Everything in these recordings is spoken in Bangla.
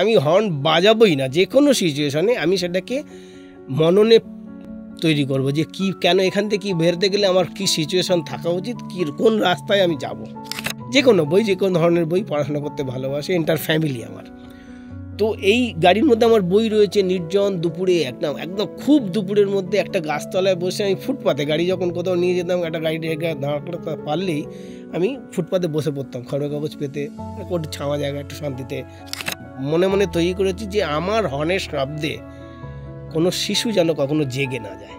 আমি হর্ন বাজাবই না, যে কোনো সিচুয়েশনে আমি সেটাকে মননে তৈরি করব যে কি কেন এখান থেকে কি বেরোতে গেলে আমার কি সিচুয়েশন থাকা উচিত, কি কোন রাস্তায় আমি যাব। যে কোনো বই, যে কোনো ধরনের বই পড়াশোনা করতে ভালোবাসে, এন্টার ফ্যামিলি আমার। তো এই গাড়ির মধ্যে আমার বই রয়েছে নির্জন দুপুরে, একদম খুব দুপুরের মধ্যে একটা গাছতলায় বসে আমি ফুটপাতে, গাড়ি যখন কোথাও নিয়ে যেতাম একটা গাড়ি দাঁড় করতে পারলেই আমি ফুটপাতে বসে পড়তাম খবরের কাগজ পেতে, একটু ছাওয়া জায়গা, একটু শান্তিতে। মনে মনে তৈরি করেছি যে আমার হর্নের শব্দে কোনো শিশু যেন কখনো জেগে না যায়,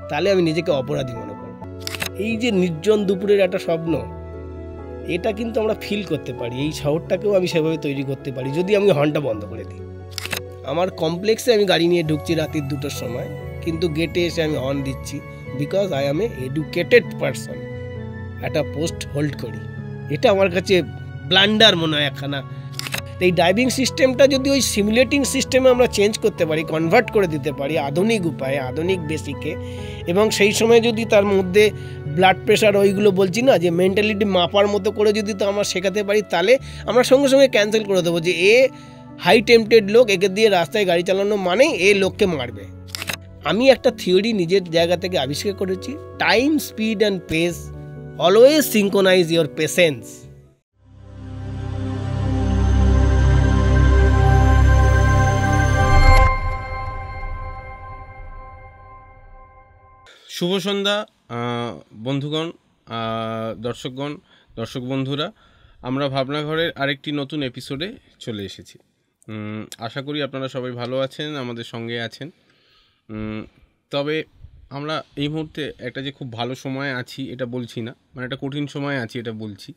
তাহলে আমি নিজেকে অপরাধী মনে করব। এই যে নির্জন দুপুরের একটা স্বপ্ন, এটা কিন্তু আমরা ফিল করতে পারি, এই শহরটাকেও আমি সেভাবে তৈরি করতে পারি যদি আমি হর্নটা বন্ধ করে দিই। আমার কমপ্লেক্সে আমি গাড়ি নিয়ে ঢুকছি রাতের 2টোর সময়, কিন্তু গেটে এসে আমি হর্ন দিচ্ছি, because I am A educated person, একটা পোস্ট হোল্ড করি। এটা আমার কাছে ব্লান্ডার মনে হয় একখানা। এই ড্রাইভিং সিস্টেমটা যদি ওই সিমুলেটিং সিস্টেমে আমরা চেঞ্জ করতে পারি, কনভার্ট করে দিতে পারি আধুনিক উপায়ে, আধুনিক বেসিকে, এবং সেই সময় যদি তার মধ্যে ব্লাড প্রেশার ওইগুলো বলছি না, যে মেন্টালিটি মাপার মতো করে যদি তো আমরা শেখাতে পারি, তাহলে আমরা সঙ্গে সঙ্গে ক্যান্সেল করে দেবো যে এ হাই টেম্পটেড লোক, একে দিয়ে রাস্তায় গাড়ি চালানো মানে এ লোককে মারবে। আমি একটা থিওরি নিজের জায়গা থেকে আবিষ্কার করেছি, time, speed and pace always synchronise your patience. শুভ সন্ধ্যা বন্ধুগণ, দর্শক বন্ধুরা, আমরা ভাবনাঘরের আরেকটি নতুন এপিসোডে চলে এসেছি। আশা করি আপনারা সবাই ভালো আছেন, আমাদের সঙ্গে আছেন। তবে আমরা এই মুহূর্তে একটা যে খুব ভালো সময় আছি এটা বলছি না, মানে একটা কঠিন সময় আছি এটা বলছি।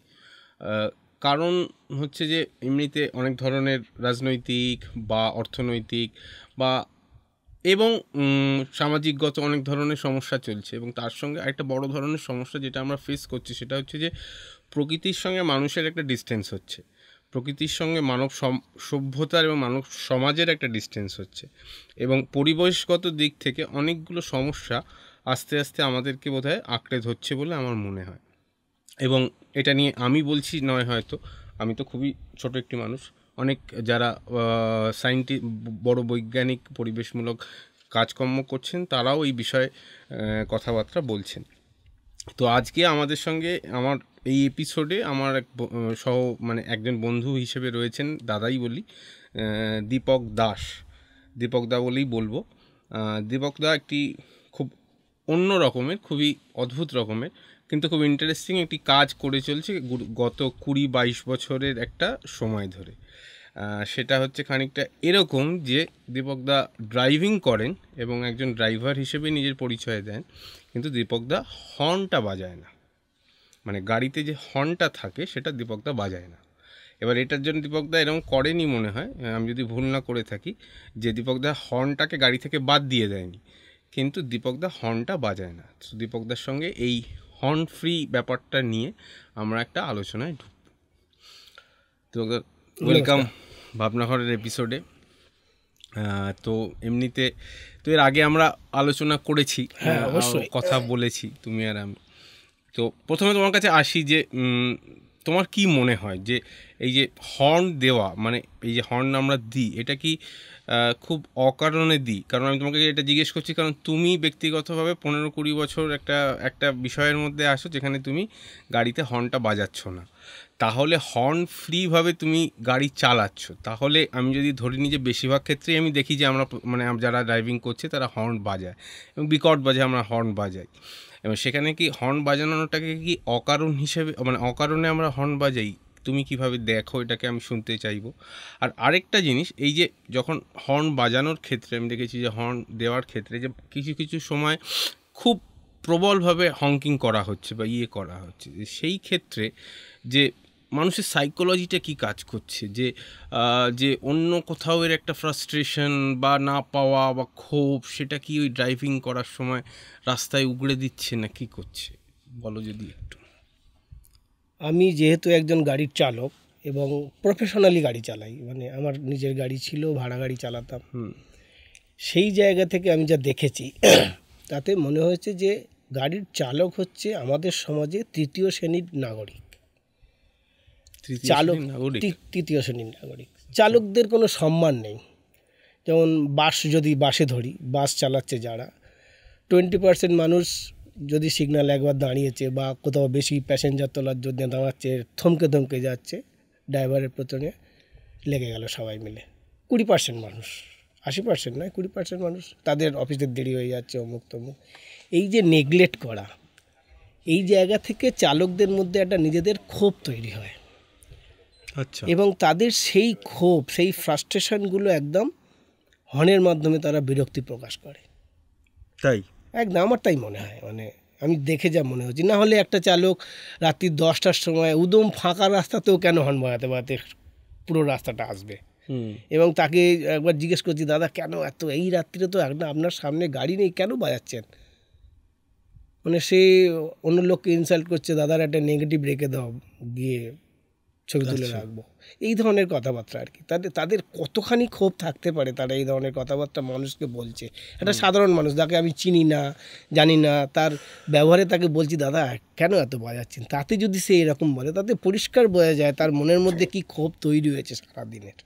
কারণ হচ্ছে যে এমনিতে অনেক ধরনের রাজনৈতিক বা অর্থনৈতিক বা এবং সামাজিকগত অনেক ধরনের সমস্যা চলছে, এবং তার সঙ্গে একটা বড় ধরনের সমস্যা যেটা আমরা ফেস করছি সেটা হচ্ছে যে প্রকৃতির সঙ্গে মানুষের একটা ডিস্টেন্স হচ্ছে, প্রকৃতির সঙ্গে মানব সভ্যতার এবং মানব সমাজের একটা ডিস্টেন্স হচ্ছে, এবং পরিবেশগত দিক থেকে অনেকগুলো সমস্যা আস্তে আস্তে আমাদেরকে বোধহয় আঁকড়ে ধরছে বলে আমার মনে হয়। এবং এটা নিয়ে আমি বলছি নয়, হয়তো আমি তো খুবই ছোট একটি মানুষ, অনেক যারা বড় বৈজ্ঞানিক পরিবেশমূলক কাজকর্ম করছেন তারাও এই বিষয়ে কথাবার্তা বলছেন। তো আজকে আমাদের সঙ্গে আমার এই এপিসোডে আমার একজন বন্ধু হিসেবে রয়েছেন, দাদাই বলি, দীপক দা বলেই বলবো। দীপক দা একটি খুব অন্য রকমের, খুবই অদ্ভুত রকমের, কিন্তু খুব ইন্টারেস্টিং একটি কাজ করে চলছে গত 20-22 বছরের একটা সময় ধরে। সেটা হচ্ছে খানিকটা এরকম যে দীপকদা ড্রাইভিং করেন এবং একজন ড্রাইভার হিসেবে নিজের পরিচয় দেন, কিন্তু দীপকদা হর্নটা বাজায় না, মানে গাড়িতে যে হর্নটা থাকে সেটা দীপকদা বাজায় না। এবার এটার জন্য দীপকদা এরকম করেনি মনে হয়, আমি যদি ভুল না করে থাকি, যে দীপকদা হর্নটাকে গাড়ি থেকে বাদ দিয়ে দেয়নি, কিন্তু দীপকদা হর্নটা বাজায় না। তো দীপকদার সঙ্গে এই হর্ন ফ্রি ব্যাপারটা নিয়ে আমরা একটা আলোচনায় ঢুকব। তো ওয়েলকাম ভাবনাঘরের এপিসোডে। তো এমনিতে তো এর আগে আমরা আলোচনা করেছি, কথা বলেছি তুমি আর আমি। তো প্রথমে তোমার কাছে আসি যে তোমার কি মনে হয় যে এই যে হর্ন দেওয়া, মানে এই যে হর্ন আমরা দিই, এটা কি খুব অকারণে দিই? কারণ আমি তোমাকে এটা জিজ্ঞেস করছি কারণ তুমি ব্যক্তিগতভাবে 15-20 বছর একটা বিষয়ের মধ্যে আসো যেখানে তুমি গাড়িতে হর্নটা বাজাচ্ছ না, তাহলে হর্ন ফ্রিভাবে তুমি গাড়ি চালাচ্ছ, তাহলে আমি যদি ধরে নিই যে বেশিরভাগ ক্ষেত্রেই আমি দেখি যে আমরা যারা ড্রাইভিং করছে তারা হর্ন বাজায় এবং বিকট বাজে, আমরা হর্ন বাজাই, এবং সেখানে কি হর্ন বাজানোটাকে কি অকারণ হিসেবে, মানে অকারণে আমরা হর্ন বাজাই? তুমি কিভাবে দেখো এটাকে, আমি শুনতে চাইবো। আর আরেকটা জিনিস, এই যে যখন হর্ন বাজানোর ক্ষেত্রে আমি দেখেছি যে হর্ন দেওয়ার ক্ষেত্রে যে কিছু সময় খুব প্রবলভাবে হংকিং করা হচ্ছে বা করা হচ্ছে, সেই ক্ষেত্রে যে মানুষের সাইকোলজিটা কি কাজ করছে, যে অন্য কোথাও এর একটা ফ্রাস্ট্রেশন বা না পাওয়া বা ক্ষোভ, সেটা কি ওই ড্রাইভিং করার সময় রাস্তায় উগড়ে দিচ্ছে না কি করছে, বলো যদি একটু। আমি যেহেতু একজন গাড়ির চালক এবং প্রফেশনালি গাড়ি চালাই, মানে আমার নিজের গাড়ি ছিল, ভাড়া গাড়ি চালাতাম, সেই জায়গা থেকে আমি যা দেখেছি তাতে মনে হয়েছে যে গাড়ির চালক হচ্ছে আমাদের সমাজে তৃতীয় শ্রেণীর নাগরিক। তৃতীয় শ্রেণীর নাগরিক, চালকদের কোনো সম্মান নেই। যেমন যদি বাসে ধরি, বাস চালাচ্ছে যারা, 20% মানুষ যদি সিগন্যাল একবার দাঁড়িয়েছে বা কোথাও বেশি প্যাসেঞ্জার তোলার জন্য দাঁড়াচ্ছে, থমকে যাচ্ছে, ড্রাইভারের পেছনে লেগে গেল সবাই মিলে। 20% মানুষ, 80% নয়, 20% মানুষ তাদের অফিসের দেরি হয়ে যাচ্ছে, অমুক তমুক। এই যে নেগলেক্ট করা, এই জায়গা থেকে চালকদের মধ্যে একটা নিজেদের ক্ষোভ তৈরি হয়। আচ্ছা। এবং তাদের সেই ক্ষোভ, সেই ফ্রাস্ট্রেশনগুলো একদম হর্নের মাধ্যমে তারা বিরক্তি প্রকাশ করে। তাই একদম আমার তাই মনে হয়, মানে আমি দেখে যা মনে হচ্ছে। না হলে একটা চালক রাত্রি 10টার সময় উদম ফাঁকা রাস্তাতেও কেন হর্ন বাজাতে পুরো রাস্তাটা আসবে? এবং তাকে একবার জিজ্ঞেস করছি, দাদা কেন এত এই রাত্রিরে তো আপনার সামনে গাড়ি নেই, কেন বাজাচ্ছেন? মানে সে অন্য লোককে ইনসাল্ট করছে, দাদার একটা নেগেটিভ রেখে দাও, গিয়ে ছবি তুলে রাখবো, এই ধরনের কথাবার্তা আর কি। তাদের কতখানি ক্ষোভ থাকতে পারে, তারা এই ধরনের কথাবার্তা মানুষকে বলছে। একটা সাধারণ মানুষ, যাকে আমি চিনি না, জানি না, তার ব্যবহারে তাকে বলছি, দাদা কেন এত বাজাচ্ছেন, তাতে যদি সে এরকম বলে, তাতে পরিষ্কার বোঝা যায় তার মনের মধ্যে কি ক্ষোভ তৈরি হয়েছে সারাদিনের।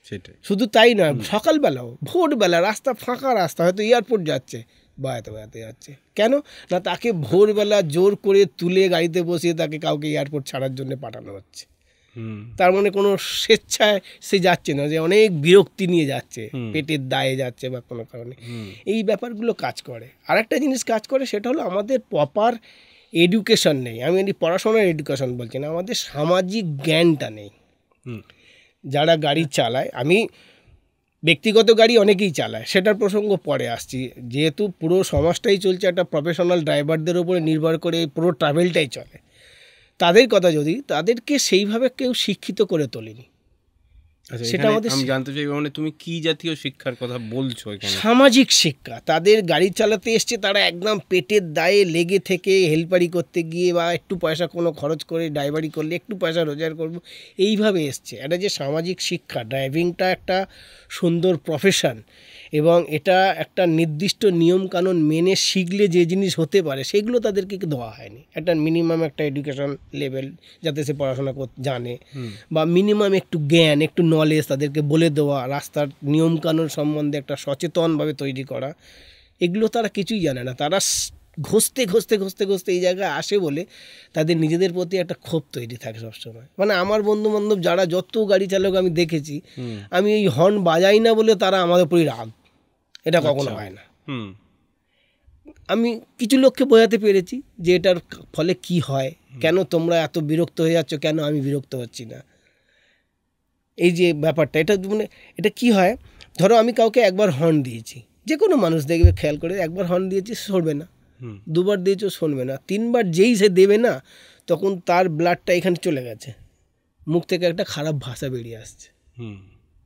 সেটাই। শুধু তাই নয়, সকালবেলাও, ভোরবেলা, রাস্তা ফাঁকা রাস্তা, হয়তো এয়ারপোর্ট যাচ্ছে, বাজাতে যাচ্ছে কেন না, তাকে ভোরবেলা জোর করে তুলে গাড়িতে বসিয়ে তাকে কাউকে এয়ারপোর্ট ছাড়ার জন্য পাঠানো হচ্ছে। তার মানে কোনো স্বেচ্ছায় সে যাচ্ছে না, যে অনেক বিরক্তি নিয়ে যাচ্ছে, পেটের দায়ে যাচ্ছে বা কোনো কারণে। এই ব্যাপারগুলো কাজ করে। আর একটা জিনিস কাজ করে, সেটা হলো আমাদের প্রপার এডুকেশন নেই। আমি পড়াশোনার এডুকেশন বলছি না, আমাদের সামাজিক জ্ঞানটা নেই। যারা গাড়ি চালায়, আমি ব্যক্তিগত গাড়ি অনেকেই চালায়, সেটার প্রসঙ্গ পরে আসছি। যেহেতু পুরো সমাজটাই চলছে একটা প্রফেশনাল ড্রাইভারদের উপরে নির্ভর করে, পুরো ট্রাভেলটাই চলে, তাদের কথা যদি, তাদেরকে সেইভাবে কেউ শিক্ষিত করে তোলেনি। সেটা আমাদের আমি জানতে চাই, মানে তুমি কি জাতীয় শিক্ষার কথা বলছো এখানে? সামাজিক শিক্ষা। তাদের গাড়ি চালাতে এসছে, তারা একদম পেটের দায়ে লেগে থেকে হেল্পারি করতে গিয়ে বা একটু পয়সা কোনো খরচ করে ড্রাইভারি করলে একটু পয়সা রোজগার করবো, এইভাবে এসছে। এটা যে সামাজিক শিক্ষা, ড্রাইভিংটা একটা সুন্দর প্রফেশন, এবং এটা একটা নির্দিষ্ট নিয়মকানুন মেনে শিখলে যে জিনিস হতে পারে, সেগুলো তাদেরকে দেওয়া হয়নি। একটা মিনিমাম একটা এডুকেশন লেভেল, যাতে সে পড়াশোনা জানে, বা মিনিমাম একটু জ্ঞান, একটু নলেজ তাদেরকে বলে দেওয়া, রাস্তার নিয়মকানুন সম্বন্ধে একটা সচেতনভাবে তৈরি করা, এগুলো তারা কিছুই জানে না। তারা ঘষতে এই জায়গায় আসে বলে তাদের নিজেদের প্রতি একটা ক্ষোভ তৈরি থাকে সবসময়। মানে আমার বন্ধুবান্ধব যারা, যত গাড়ি চালক আমি দেখেছি, আমি এই হর্ন বাজাই না বলে তারা আমাদের উপরই রাগ। এটা কখনো হয় না। আমি কিছু লোককে বোঝাতে পেরেছি যে এটার ফলে কি হয়, কেন তোমরা এত বিরক্ত হয়ে যাচ্ছ, কেন আমি বিরক্ত হচ্ছি না। এই যে ব্যাপারটা, এটা মানে এটা কি হয়, ধরো আমি কাউকে একবার হর্ন দিয়েছি, যে কোনো মানুষ দেখবে খেয়াল করে, একবার হর্ন দিয়েছি, সরবে না, দুবার দিয়েছো শুনবে না, তিনবার যেই সে দেবে না, তখন তার ব্লাডটা এখানে চলে গেছে, মুখ থেকে একটা খারাপ ভাষা বেরিয়ে আসছে।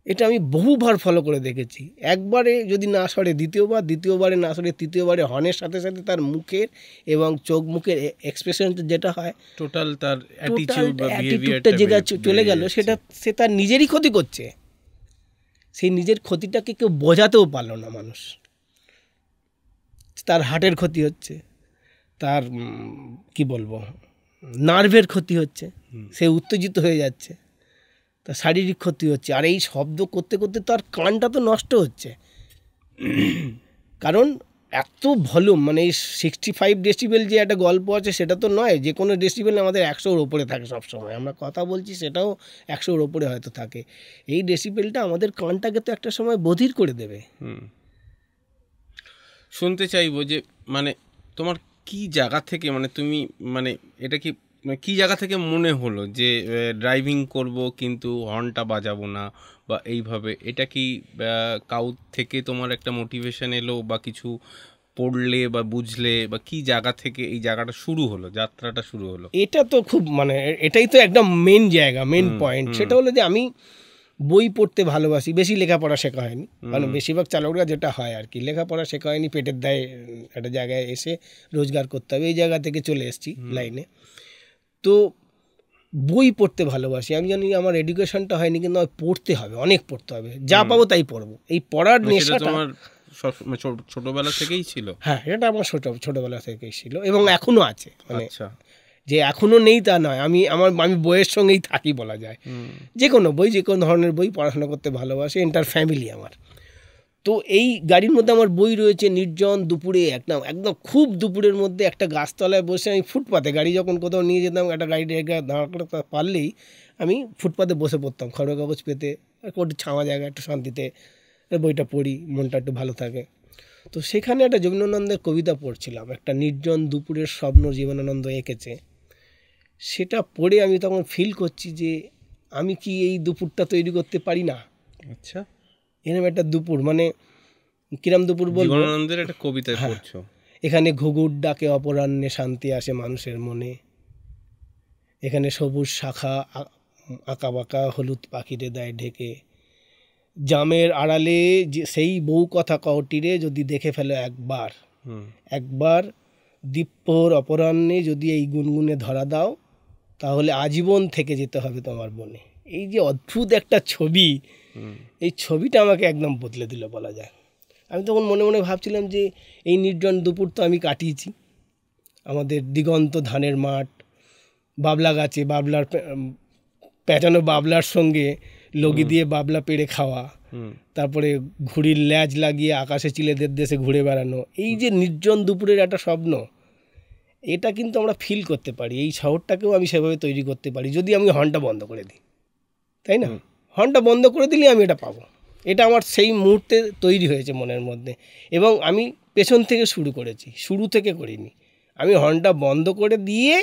এটা আমি বহুবার ফলো করে দেখেছি। একবারে যদি না সরে দ্বিতীয়বারে না সরে তৃতীয়বারে হর্নের সাথে সাথে তার মুখের এবং চোখ মুখের এক্সপ্রেশন যেটা হয়, টোটাল তার অ্যাটিটিউডটা যেটা চলে গেল, সেটা সে তার নিজেরই ক্ষতি করছে। সেই নিজের ক্ষতিটাকে কেউ বোঝাতেও পারলো না মানুষ। তার হার্টের ক্ষতি হচ্ছে, তার কি বলবো, নার্ভের ক্ষতি হচ্ছে, সে উত্তেজিত হয়ে যাচ্ছে, তার শারীরিক ক্ষতি হচ্ছে। আর এই শব্দ করতে করতে তার কানটা তো নষ্ট হচ্ছে, কারণ এত ভলিউম, মানে এই 65 ডেসিবেল যে একটা গল্প আছে, সেটা তো নয়। যে কোনো ডেসিবেল আমাদের 100-র ওপরে থাকে সবসময়, আমরা কথা বলছি সেটাও 100-র ওপরে হয়তো থাকে। এই ডেসিবেলটা আমাদের কানটাকে তো একটা সময় বধির করে দেবে। শুনতে চাইবো যে মানে তোমার কি জায়গা থেকে, মানে তুমি মানে এটা কি কী জায়গা থেকে মনে হলো যে ড্রাইভিং করব কিন্তু হর্নটা বাজাবো না, বা এইভাবে, এটা কি কাউ থেকে তোমার একটা মোটিভেশন এলো, বা কিছু পড়লে বা বুঝলে, বা কি জায়গা থেকে এই জায়গাটা শুরু হলো, যাত্রাটা শুরু হলো? এটা তো খুব, মানে এটাই তো একদম মেন জায়গা, মেন পয়েন্ট। সেটা হলো যে আমি বই পড়তে ভালোবাসি, বেশি লেখাপড়া শেখা হয়নি, মানে বেশিরভাগ চালকরা যেটা হয় আর কি, লেখাপড়া শেখা হয়নি, পেটের দায়ে একটা জায়গায় এসে রোজগার করতে হবে, এই জায়গা থেকে চলে এসেছি লাইনে। তো বই পড়তে ভালোবাসি। আমি জানি আমার এডুকেশনটা হয়নি, কিন্তু আমার পড়তে হবে, অনেক পড়তে হবে, যা পাবো তাই পড়বো। এই পড়ার নেশাটা তোমার ছোটবেলা থেকেই ছিল? হ্যাঁ, এটা আমার ছোটবেলা থেকেই ছিল এবং এখনো আছে। মানে যে এখনও নেই তা নয়, আমি বইয়ের সঙ্গেই থাকি বলা যায়। যে কোনো বই, যে কোনো ধরনের বই পড়াশোনা করতে ভালোবাসি, এন্টার ফ্যামিলি আমার। তো এই গাড়ির মধ্যে আমার বই রয়েছে। নির্জন দুপুরে একদম খুব দুপুরের মধ্যে একটা গাছতলায় বসে আমি ফুটপাতে, গাড়ি যখন কোথাও নিয়ে যেতাম একটা গাড়ি দাঁড় করতে পারলেই আমি ফুটপাতে বসে পড়তাম খবরের কাগজ পেতে, একটু ছাওয়া জায়গা, একটু শান্তিতে বইটা পড়ি, মনটা একটু ভালো থাকে। তো সেখানে একটা জীবনানন্দের কবিতা পড়ছিলাম, একটা নির্জন দুপুরের স্বপ্ন জীবনানন্দ এঁকেছে। সেটা পড়ে আমি তখন ফিল করছি যে আমি কি এই দুপুরটা তৈরি করতে পারি না। আচ্ছা, এরকম একটা দুপুর, মানে কিরম দুপুর বলবো, জীবনানন্দের একটা কবিতায় পড়ছো। এখানে ঘুঘুর ডাকে অপরাহ্নে শান্তি আসে মানুষের মনে, এখানে সবুজ শাখা আঁকা বাঁকা হলুদ পাখিরে দেয় ঢেকে, জামের আড়ালে সেই বউ কথা কওটিরে যদি দেখে ফেলো একবার দীপ্যর অপরাহ্নে যদি এই গুনগুনে ধরা দাও, তাহলে আজীবন থেকে যেতে হবে তোমার বনে। এই যে অদ্ভুত একটা ছবি, এই ছবিটা আমাকে একদম বদলে দিল বলা যায়। আমি তখন মনে মনে ভাবছিলাম যে এই নির্জন দুপুর তো আমি কাটিয়েছি, আমাদের দিগন্ত ধানের মাঠ, বাবলা গাছে বাবলার পেঁচানো বাবলার সঙ্গে লগি দিয়ে বাবলা পেড়ে খাওয়া, তারপরে ঘুড়ির ল্যাজ লাগিয়ে আকাশে চিলেদের দেশে ঘুরে বেড়ানো, এই যে নির্জন দুপুরের একটা স্বপ্ন, এটা কিন্তু আমরা ফিল করতে পারি। এই শহরটাকেও আমি সেভাবে তৈরি করতে পারি যদি আমি হর্নটা বন্ধ করে দিই, তাই না? হর্নটা বন্ধ করে দিলে আমি এটা পাবো। এটা আমার সেই মুহূর্তে তৈরি হয়েছে মনের মধ্যে, এবং আমি পেছন থেকে শুরু করেছি, শুরু থেকে করিনি। আমি হর্নটা বন্ধ করে দিয়ে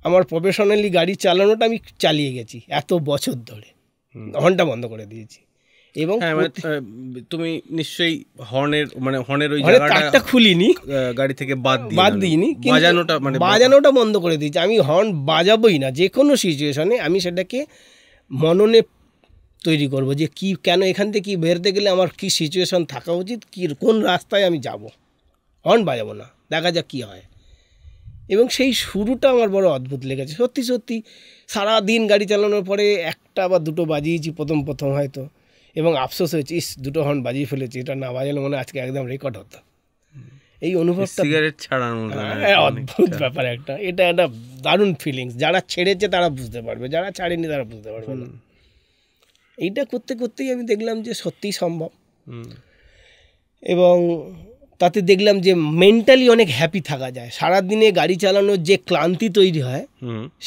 আমার প্রফেশনালি গাড়ি চালানোটা আমি চালিয়ে গেছি এত বছর ধরে, হর্নটা বন্ধ করে দিয়েছি। এবং তুমি নিশ্চয়ই হর্নের ওই জায়গাটা খুলিনি, গাড়ি থেকে বাদ দিইনি, বাজানোটা বন্ধ করে দিয়েছি। আমি হর্ন বাজাবোই না, যে কোনো সিচুয়েশনে আমি সেটাকে মননে তৈরি করব যে কেন এখান থেকে কি বেরোতে গেলে আমার কি সিচুয়েশন থাকা উচিত, কোন রাস্তায় আমি যাব, হর্ন বাজাবো না, দেখা যাক কী হয়। এবং সেই শুরুটা আমার বড় অদ্ভুত লেগেছে সত্যি সত্যি। সারাদিন গাড়ি চালানোর পরে একটা বা দুটো বাজিয়েছি প্রথম হয়তো, এবং আফসোস হয়েছে, দুটো হর্ন বাজিয়ে feleছি, এটা না বাজালে মনে আজকে একদম রেকর্ড হতো। এই অনুভবটা সিগারেট ছাড়ানো অদ্ভুত ব্যাপার একটা, এটা একটা দারুণ ফিলিংস। যারা ছেড়েছে তারা বুঝতে পারবে, যারা ছাড়েনি তারা বুঝতে পারবে না। এইটা করতে করতেই আমি দেখলাম যে সত্যিই সম্ভব, এবং তাতে দেখলাম যে মেন্টালি অনেক হ্যাপি থাকা যায়। সারাদিনে গাড়ি চালানোর যে ক্লান্তি তৈরি হয়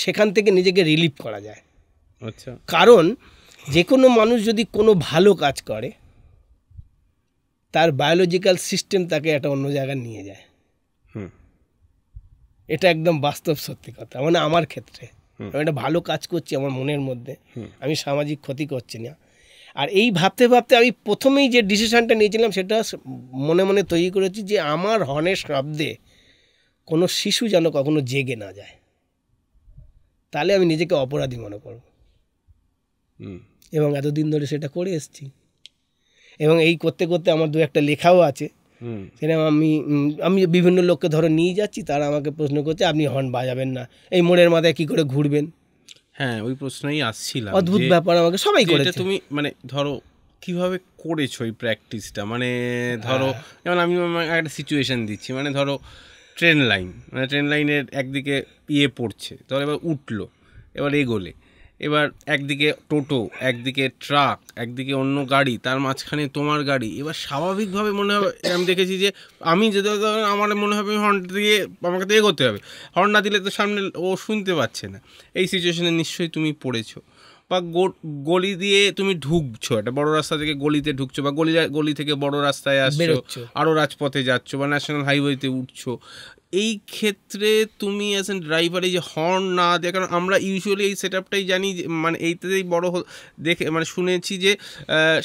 সেখান থেকে নিজেকে রিলিফ করা যায়। আচ্ছা, কারণ যে কোনো মানুষ যদি কোনো ভালো কাজ করে, তার বায়োলজিক্যাল সিস্টেম তাকে একটা অন্য জায়গায় নিয়ে যায়। এটা একদম বাস্তব সত্যি কথা। মানে আমার ক্ষেত্রে আমি একটা ভালো কাজ করছি আমার মনের মধ্যে, আমি সামাজিক ক্ষতি করছি না। আর এই ভাবতে ভাবতে আমি প্রথমেই যে ডিসিশনটা নিয়েছিলাম সেটা মনে মনে তৈরি করেছি যে আমার হর্নের শব্দে কোনো শিশু যেন কখনো জেগে না যায়, তাহলে আমি নিজেকে অপরাধী মনে করব। এবং এতদিন ধরে সেটা করে এসেছি, এবং এই করতে করতে আমার দু একটা লেখাও আছে। সেটা আমি বিভিন্ন লোককে ধরো নিয়ে যাচ্ছি, তারা আমাকে প্রশ্ন করছে আপনি হর্ন বাজাবেন না, এই মোড়ের মাথায় কী করে ঘুরবেন। হ্যাঁ, ওই প্রশ্নই আসছিল। অদ্ভুত ব্যাপার, আমাকে সবাই করেছে। তুমি ধরো কিভাবে করেছো এই প্র্যাকটিসটা, ধরো যেমন আমি একটা সিচুয়েশন দিচ্ছি, ধরো ট্রেন লাইনের একদিকে পড়ছে, ধরো এবার উঠলো, এবার এগোলে, এবার একদিকে টোটো, একদিকে ট্রাক, একদিকে অন্য গাড়ি, তার মাঝখানে তোমার গাড়ি। এবার স্বাভাবিকভাবে মনে হবে, আমি দেখেছি যে আমি যদি আমার মনে হবে হর্ন দিয়ে আমাকে তো এগোতে হবে, হর্ন না দিলে তো সামনে ও শুনতে পাচ্ছে না। এই সিচুয়েশনে নিশ্চয়ই তুমি পড়েছো। বা গলি দিয়ে তুমি ঢুকছো, একটা বড় রাস্তা থেকে গলিতে ঢুকছো, বা গলি থেকে বড় রাস্তায় আসছো, আরও রাজপথে যাচ্ছো, বা ন্যাশনাল হাইওয়েতে উঠছো। এই ক্ষেত্রে তুমি অ্যাজ এন ড্রাইভার এই যে হর্ন না দেয়, কারণ আমরা ইউজুয়ালি এই সেট আপটাই জানি, এইটাতেই বড় দেখে শুনেছি যে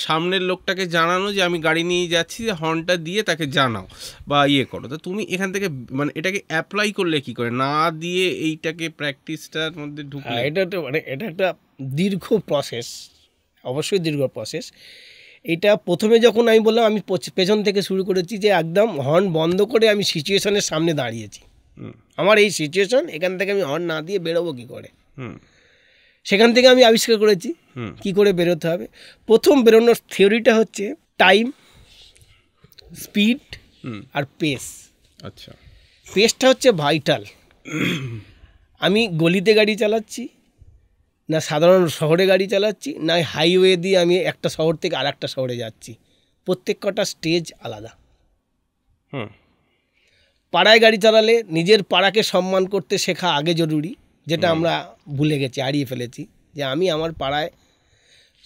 সামনের লোকটাকে জানানো যে আমি গাড়ি নিয়ে যাচ্ছি, যে হর্নটা দিয়ে তাকে জানাও বা করো। তো তুমি এখান থেকে এটাকে অ্যাপ্লাই করলে কি করে, না দিয়ে এইটাকে প্র্যাকটিসটার মধ্যে ঢুকলে? এটা একটা দীর্ঘ প্রসেস, অবশ্যই দীর্ঘ প্রসেস। এটা প্রথমে যখন আমি বললাম আমি পেছন থেকে শুরু করেছি, যে একদম হর্ন বন্ধ করে আমি সিচুয়েশনের সামনে দাঁড়িয়েছি, আমার এই সিচুয়েশন, এখান থেকে আমি হর্ন না দিয়ে বেরোবো কী করে, সেখান থেকে আমি আবিষ্কার করেছি কি করে বেরোতে হবে। প্রথম বেরোনোর থিওরিটা হচ্ছে টাইম, স্পিড আর পেস। আচ্ছা, পেসটা হচ্ছে ভাইটাল, আমি গলিতে গাড়ি চালাচ্ছি, না সাধারণ শহরে গাড়ি চালাচ্ছি, না হাইওয়ে দিয়ে আমি একটা শহর থেকে আর একটা শহরে যাচ্ছি, প্রত্যেক কটা স্টেজ আলাদা। হুম পাড়ায় গাড়ি চালালে নিজের পাড়াকে সম্মান করতে শেখা আগে জরুরি, যেটা আমরা ভুলে গেছি, হারিয়ে ফেলেছি। যে আমি আমার পাড়ায়,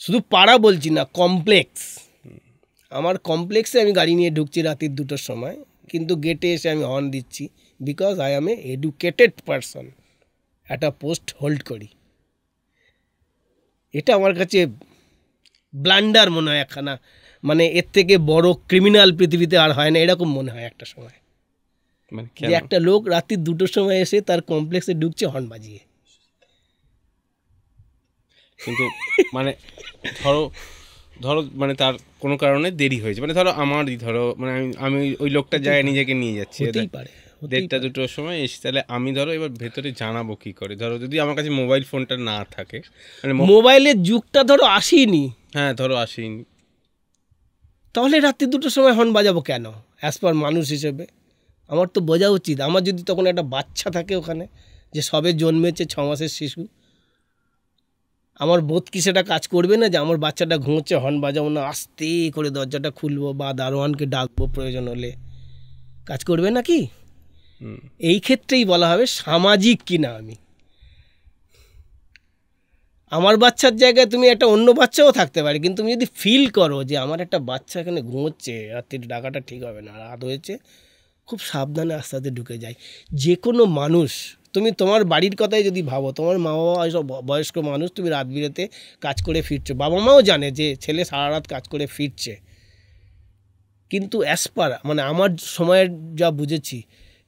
শুধু পাড়া বলছি না, কমপ্লেক্স, আমার কমপ্লেক্সে আমি গাড়ি নিয়ে ঢুকছি রাতের 2টোর সময়, কিন্তু গেটে এসে আমি হর্ন দিচ্ছি, because I M A educated person, একটা পোস্ট হোল্ড করি। এটা আমার কাছে ব্লান্ডার মনে হয় একখানা, মানে এর থেকে বড় ক্রিমিনাল পৃথিবীতে আর হয় না, এরকম মনে হয় একটা সময়। মানে যে কেন? একটা লোক রাত্রির 2টোর সময় এসে তার কমপ্লেক্সে ঢুকছে হর্ন বাজিয়ে। কিন্তু মানে ধরো ধরো মানে তার কোনো কারণে দেরি হয়েছে, মানে ধরো আমারই ধরো মানে আমি ওই লোকটার জায়গায় নিজেকে নিয়ে যাচ্ছি হতেই পারে, হতেই 1:30 2টোর সময় এসে, তাহলে আমি ধরো এবার ভেতরে জানাবো কি করে? ধরো যদি আমার কাছে মোবাইল ফোনটা না থাকে, মানে মোবাইলের যুগটা ধরো আসেনি, হ্যাঁ ধরো আসেনি, তাহলে রাত্রি 2টোর সময় হর্ন বাজাবো কেন? অ্যাজ পার মানুষ হিসেবে আমার তো বোঝা উচিত, আমার যদি তখন একটা বাচ্চা থাকে ওখানে, যে সবে জন্মেছে 6 মাসের শিশু, আমার বোধ কি সেটা কাজ করবে না যে আমার বাচ্চাটা ঘুমোচ্ছে, হর্ন বাজাবো না, আস্তে করে দরজাটা খুলবো বা দারোয়ানকে ডাকবো প্রয়োজন হলে? কাজ করবে না কি? এই ক্ষেত্রেই বলা হবে সামাজিক কিনা আমি। আমার বাচ্চার জায়গায় তুমি একটা অন্য বাচ্চাও থাকতে পারে, কিন্তু তুমি যদি ফিল করো যে আমার একটা বাচ্চা এখানে ঘুমোচ্ছে, রাত্রির ডাকাটা ঠিক হবে না, রাত হয়েছে, খুব সাবধানে আস্তে আস্তে ঢুকে যায়। যে কোনো মানুষ, তুমি তোমার বাড়ির কথাই যদি ভাবো, তোমার মা বাবা এসব বয়স্ক মানুষ, তুমি রাত বিরেতে কাজ করে ফিরছো, বাবা মাও জানে যে ছেলে সারা রাত কাজ করে ফিরছে, কিন্তু অ্যাজ পার মানে আমার সময়ের যা বুঝেছি,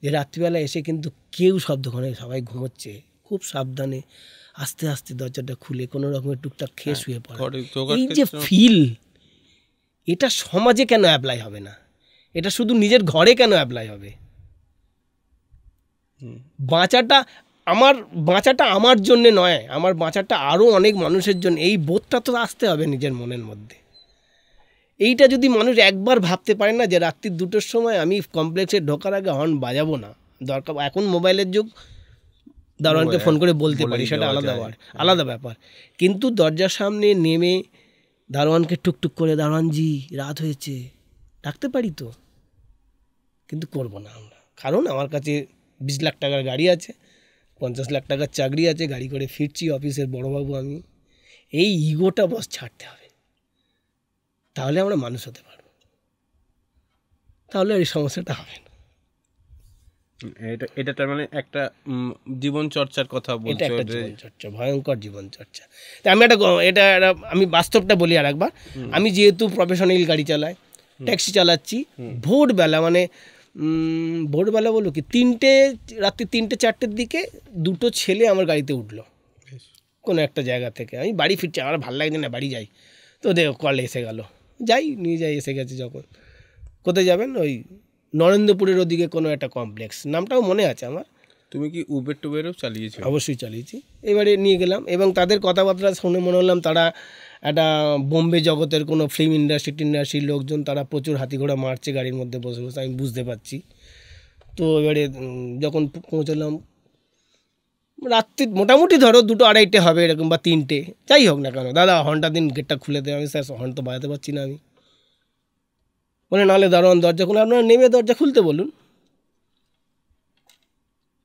যে রাত্রিবেলা এসে কিন্তু কেউ শব্দ করে, সবাই ঘুমোচ্ছে, খুব সাবধানে আস্তে আস্তে দরজাটা খুলে কোনো রকমের টুকটাক খেয়ে শুয়ে পড়ে। এই যে ফিল, এটা সমাজে কেন অ্যাপ্লাই হবে না? এটা শুধু নিজের ঘরে কেন অ্যাপ্লাই হবে? বাঁচাটা আমার জন্যে নয়, আমার বাঁচাটা আরও অনেক মানুষের জন্য, এই বোধটা তো আসতে হবে নিজের মনের মধ্যে। এইটা যদি মানুষ একবার ভাবতে পারে না যে রাত্রির 2টোর সময় আমি কমপ্লেক্সে ঢোকার আগে হর্ন বাজাবো না, দরকার এখন মোবাইলের যুগ, দারোয়ানকে ফোন করে বলতে পারি, সেটা আলাদা ব্যাপার। কিন্তু দরজার সামনে নেমে দারোয়ানকে টুকটুক করে, দারোয়ানজি রাত হয়েছে, ডাকতে পারি তো, কিন্তু করবো না আমরা, কারণ আমার কাছে 20 লাখ টাকার গাড়ি আছে, 50 লাখ টাকার চাকরি আছে, গাড়ি করে ফিরছি, অফিসের বড়োবাবু আমি। এই ইগোটা বস ছাড়তে হবে, তাহলে আমরা মানুষ হতে পারবো, তাহলে এই সমস্যাটা হবে না। এটা তার মানে একটা জীবন চর্চার কথা এটা বলছো, একটা জীবনচর্চা, ভয়ঙ্কর জীবনচর্চা। তা আমি আমি বাস্তবটা বলি আর একবার। আমি যেহেতু প্রফেশনাল গাড়ি চালাই, ট্যাক্সি চালাচ্ছি, ভোরবেলা মানে ভোরবেলা বলো কি রাত্রি 3টে 4টের দিকে 2টো ছেলে আমার গাড়িতে উঠলো কোনো একটা জায়গা থেকে। আমি বাড়ি ফিরছি, আমার ভালো লাগছে না, বাড়ি যাই, তো কল এসে গেল, নিয়ে যাই, এসে গেছে যখন। কোথায় যাবেন? ওই নরেন্দ্রপুরের ওদিকে কোনো একটা কমপ্লেক্স, নামটাও মনে আছে আমার। তুমি কি উবের টুবেরও চালিয়েছো? অবশ্যই চালিয়েছি। এবারে নিয়ে গেলাম, এবং তাদের কথাবার্তা শুনে মনে হলাম তারা একটা বোম্বে জগতের কোনো ফিল্ম ইন্ডাস্ট্রির লোকজন, তারা প্রচুর হাতি ঘোড়া মারছে গাড়ির মধ্যে বসে বসে, আমি বুঝতে পারছি। তো এবারে যখন পৌঁছলাম, রাত্রি মোটামুটি ধরো 2টো 2:30 হবে এরকম, বা 3টে, যাই হোক না কেন, দাদা হর্নটা দিন, গেটটা খুলে দেয়। আমি স্যার হর্ন তো বাজাতে পারছি না আমি। বলে নাহলে দারোয়ান দরজা খুলে, আপনারা নেমে দরজা খুলতে বলুন।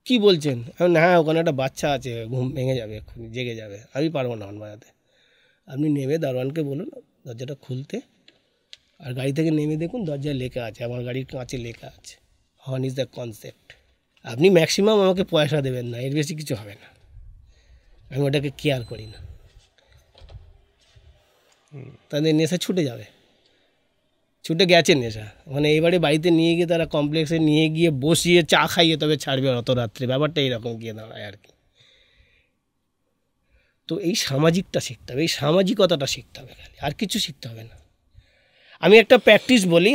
কি বলছেন? হ্যাঁ, ওখানে একটা বাচ্চা আছে, ঘুম ভেঙে যাবে, এক্ষুনি জেগে যাবে, আমি পারবো না হর্ন বাজাতে। আপনি নেমে দারোয়ানকে বলুন দরজাটা খুলতে, আর গাড়ি থেকে নেমে দেখুন দরজায় লেখা আছে, আমার গাড়ির কাঁচে লেখা আছে, হর্ন ইজ দ্য কনসেপ্ট। আপনি ম্যাক্সিমাম আমাকে পয়সা দেবেন না, এর বেশি কিছু হবে না, আমি ওটাকে কেয়ার করি না। তাদের নেশা ছুটে যাবে, ছুটে গেছে নেশা। মানে এবারে বাড়িতে নিয়ে গিয়ে তারা কমপ্লেক্সে নিয়ে গিয়ে বসিয়ে চা খাইয়ে তবে ছাড়বে অত রাত্রে, ব্যাপারটা এইরকম গিয়ে দাঁড়ায় আর কি। তো এই সামাজিকটা শিখতে হবে, এই সামাজিকতাটা শিখতে হবে, খালি আর কিছু শিখতে হবে না। আমি একটা প্র্যাকটিস বলি,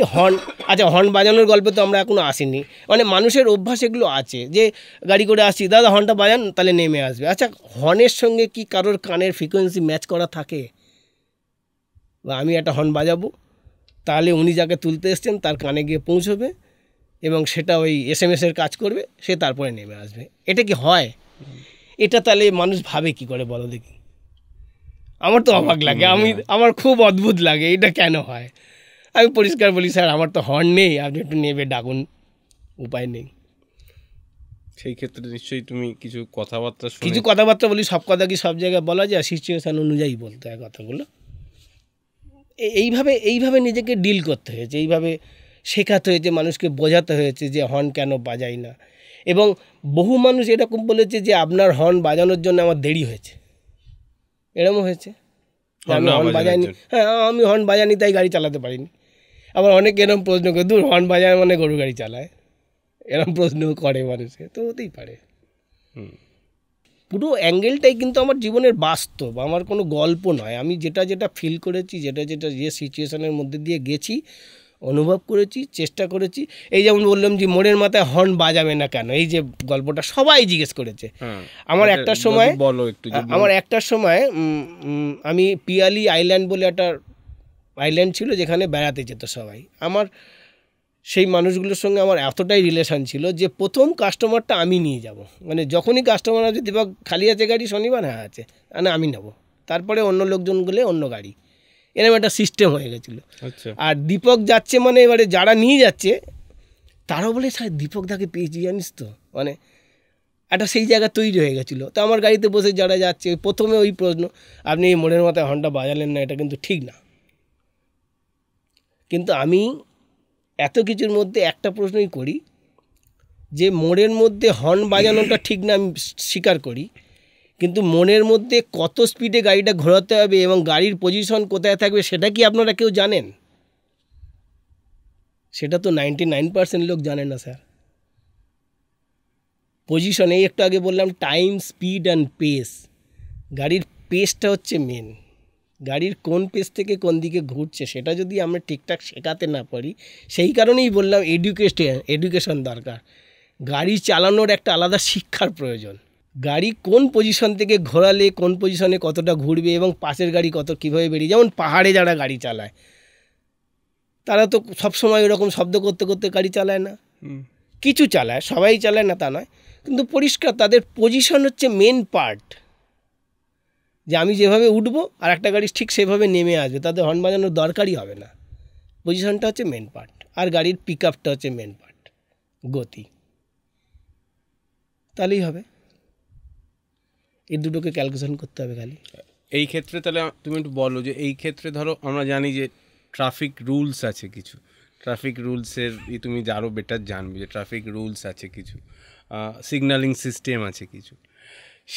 হর্ন বাজানোর গল্পে তো আমরা এখনও আসিনি। মানে মানুষের অভ্যাস এগুলো আছে, যে গাড়ি করে আসছি, দাদা হর্নটা বাজান, তাহলে নেমে আসবে। আচ্ছা, হর্নের সঙ্গে কি কারোর কানের ফ্রিকোয়েন্সি ম্যাচ করা থাকে? বা আমি একটা হর্ন বাজাবো, তাহলে উনি যাকে তুলতে এসছেন তার কানে গিয়ে পৌঁছবে, এবং সেটা ওই SMS-এর কাজ করবে, সে তারপরে নেমে আসবে। এটা কি হয়? এটা তাহলে মানুষ ভাবে কি করে বলো দেখি? আমার তো অবাক লাগে, আমার খুব অদ্ভুত লাগে, এটা কেন হয়? আমি পরিষ্কার বলি, স্যার আমার তো হর্ন নেই, আপনি একটু নেবে ডাকুন, উপায় নেই। সেই ক্ষেত্রে নিশ্চয়ই তুমি কিছু কথাবার্তা কিছু কথাবার্তা বলি, সব কথা কি সব জায়গায় বলা যায়? সিচুয়েশান অনুযায়ী বলতে হয় কথাগুলো। এইভাবে নিজেকে ডিল করতে হয়েছে, এইভাবে শেখাতে হয়েছে, মানুষকে বোঝাতে হয়েছে যে হর্ন কেন বাজাই না। এবং বহু মানুষ এরকম বলেছে যে আপনার হর্ন বাজানোর জন্য আমার দেরি হয়েছে, এরকম হয়েছে আমি হর্ন বাজাইনি। হ্যাঁ, আমি হর্ন বাজানি তাই গাড়ি চালাতে পারিনি। আবার অনেকে এরকম প্রশ্ন করে, দূর হর্ন বাজায় মানে গরু গাড়ি চালায়, এরকম প্রশ্ন করে মানুষে, তো হতেই পারে। পুরো অ্যাঙ্গেলটাই কিন্তু আমার জীবনের বাস্তব, আমার কোনো গল্প নয়। আমি যেটা ফিল করেছি, যে সিচুয়েশনের মধ্যে দিয়ে গেছি, অনুভব করেছি, চেষ্টা করেছি। এই যেমন বললাম যে মোড়ের মাথায় হর্ন বাজাবে না কেন, এই যে গল্পটা সবাই জিজ্ঞেস করেছে। আমার একটার সময় আমি পিয়ালি আইল্যান্ড বলে একটা আইল্যান্ড ছিল যেখানে বেড়াতে যেত সবাই। আমার সেই মানুষগুলোর সঙ্গে আমার এতটাই রিলেশান ছিল যে প্রথম কাস্টমারটা আমি নিয়ে যাব। মানে যখনই কাস্টমার আছে, দীপক খালি আছে গাড়ি শনিবার, হ্যাঁ আছে, না আমি নেব, তারপরে অন্য লোকজন গেলে অন্য গাড়ি, এরকম একটা সিস্টেম হয়ে গেছিলো। আর দীপক যাচ্ছে মানে এবারে যারা নিয়ে যাচ্ছে তারাও বলে, স্যার দীপক দাকে পেয়েছি জানিস তো, মানে একটা সেই জায়গা তৈরি হয়ে গেছিলো। তো আমার গাড়িতে বসে যারা যাচ্ছে, প্রথমে ওই প্রশ্ন, আপনি এই মোড়ের মাথায় হর্নটা বাজালেন না, এটা কিন্তু ঠিক না। কিন্তু আমি এত কিছুর মধ্যে একটা প্রশ্নই করি যে মোড়ের মধ্যে হর্ন বাজানোটা ঠিক না, আমি স্বীকার করি, কিন্তু মনের মধ্যে কত স্পিডে গাড়িটা ঘোরাতে হবে এবং গাড়ির পজিশন কোথায় থাকবে সেটা কি আপনারা কেউ জানেন? সেটা তো 99% লোক জানে না স্যার। পজিশন, এই একটু আগে বললাম টাইম, স্পিড অ্যান্ড পেস। গাড়ির পেসটা হচ্ছে মেন, গাড়ির কোন পেস থেকে কোন দিকে ঘুরছে সেটা যদি আমরা ঠিকঠাক শেখাতে না পারি, সেই কারণেই বললাম এডুকেশন দরকার। গাড়ি চালানোর একটা আলাদা শিক্ষার প্রয়োজন। গাড়ি কোন পজিশন থেকে ঘোরালে কোন পজিশনে কতটা ঘুরবে এবং পাশের গাড়ি কীভাবে বেরিয়ে, যেমন পাহাড়ে যারা গাড়ি চালায় তারা তো সবসময় এরকম শব্দ করতে করতে গাড়ি চালায় না, কিছু চালায়, সবাই চালায় না তা নয়, কিন্তু পরিষ্কার তাদের পজিশন হচ্ছে মেন পার্ট। যে আমি যেভাবে উঠবো আর একটা গাড়ি ঠিক সেভাবে নেমে আসবে, তাদের হর্ন বাজানোর দরকারই হবে না। পজিশনটা হচ্ছে মেন পার্ট, আর গাড়ির পিক আপটা হচ্ছে মেন পার্ট, গতি, তাহলেই হবে। এই দুটোকে ক্যালকুলেশন করতে হবে খালি। এই ক্ষেত্রে তাহলে তুমি একটু বলো যে এই ক্ষেত্রে ধরো আমরা জানি যে ট্রাফিক রুলস আছে কিছু, ট্রাফিক রুলসের তুমি আরও বেটার জানবে যে ট্রাফিক রুলস আছে কিছু, সিগন্যালিং সিস্টেম আছে কিছু,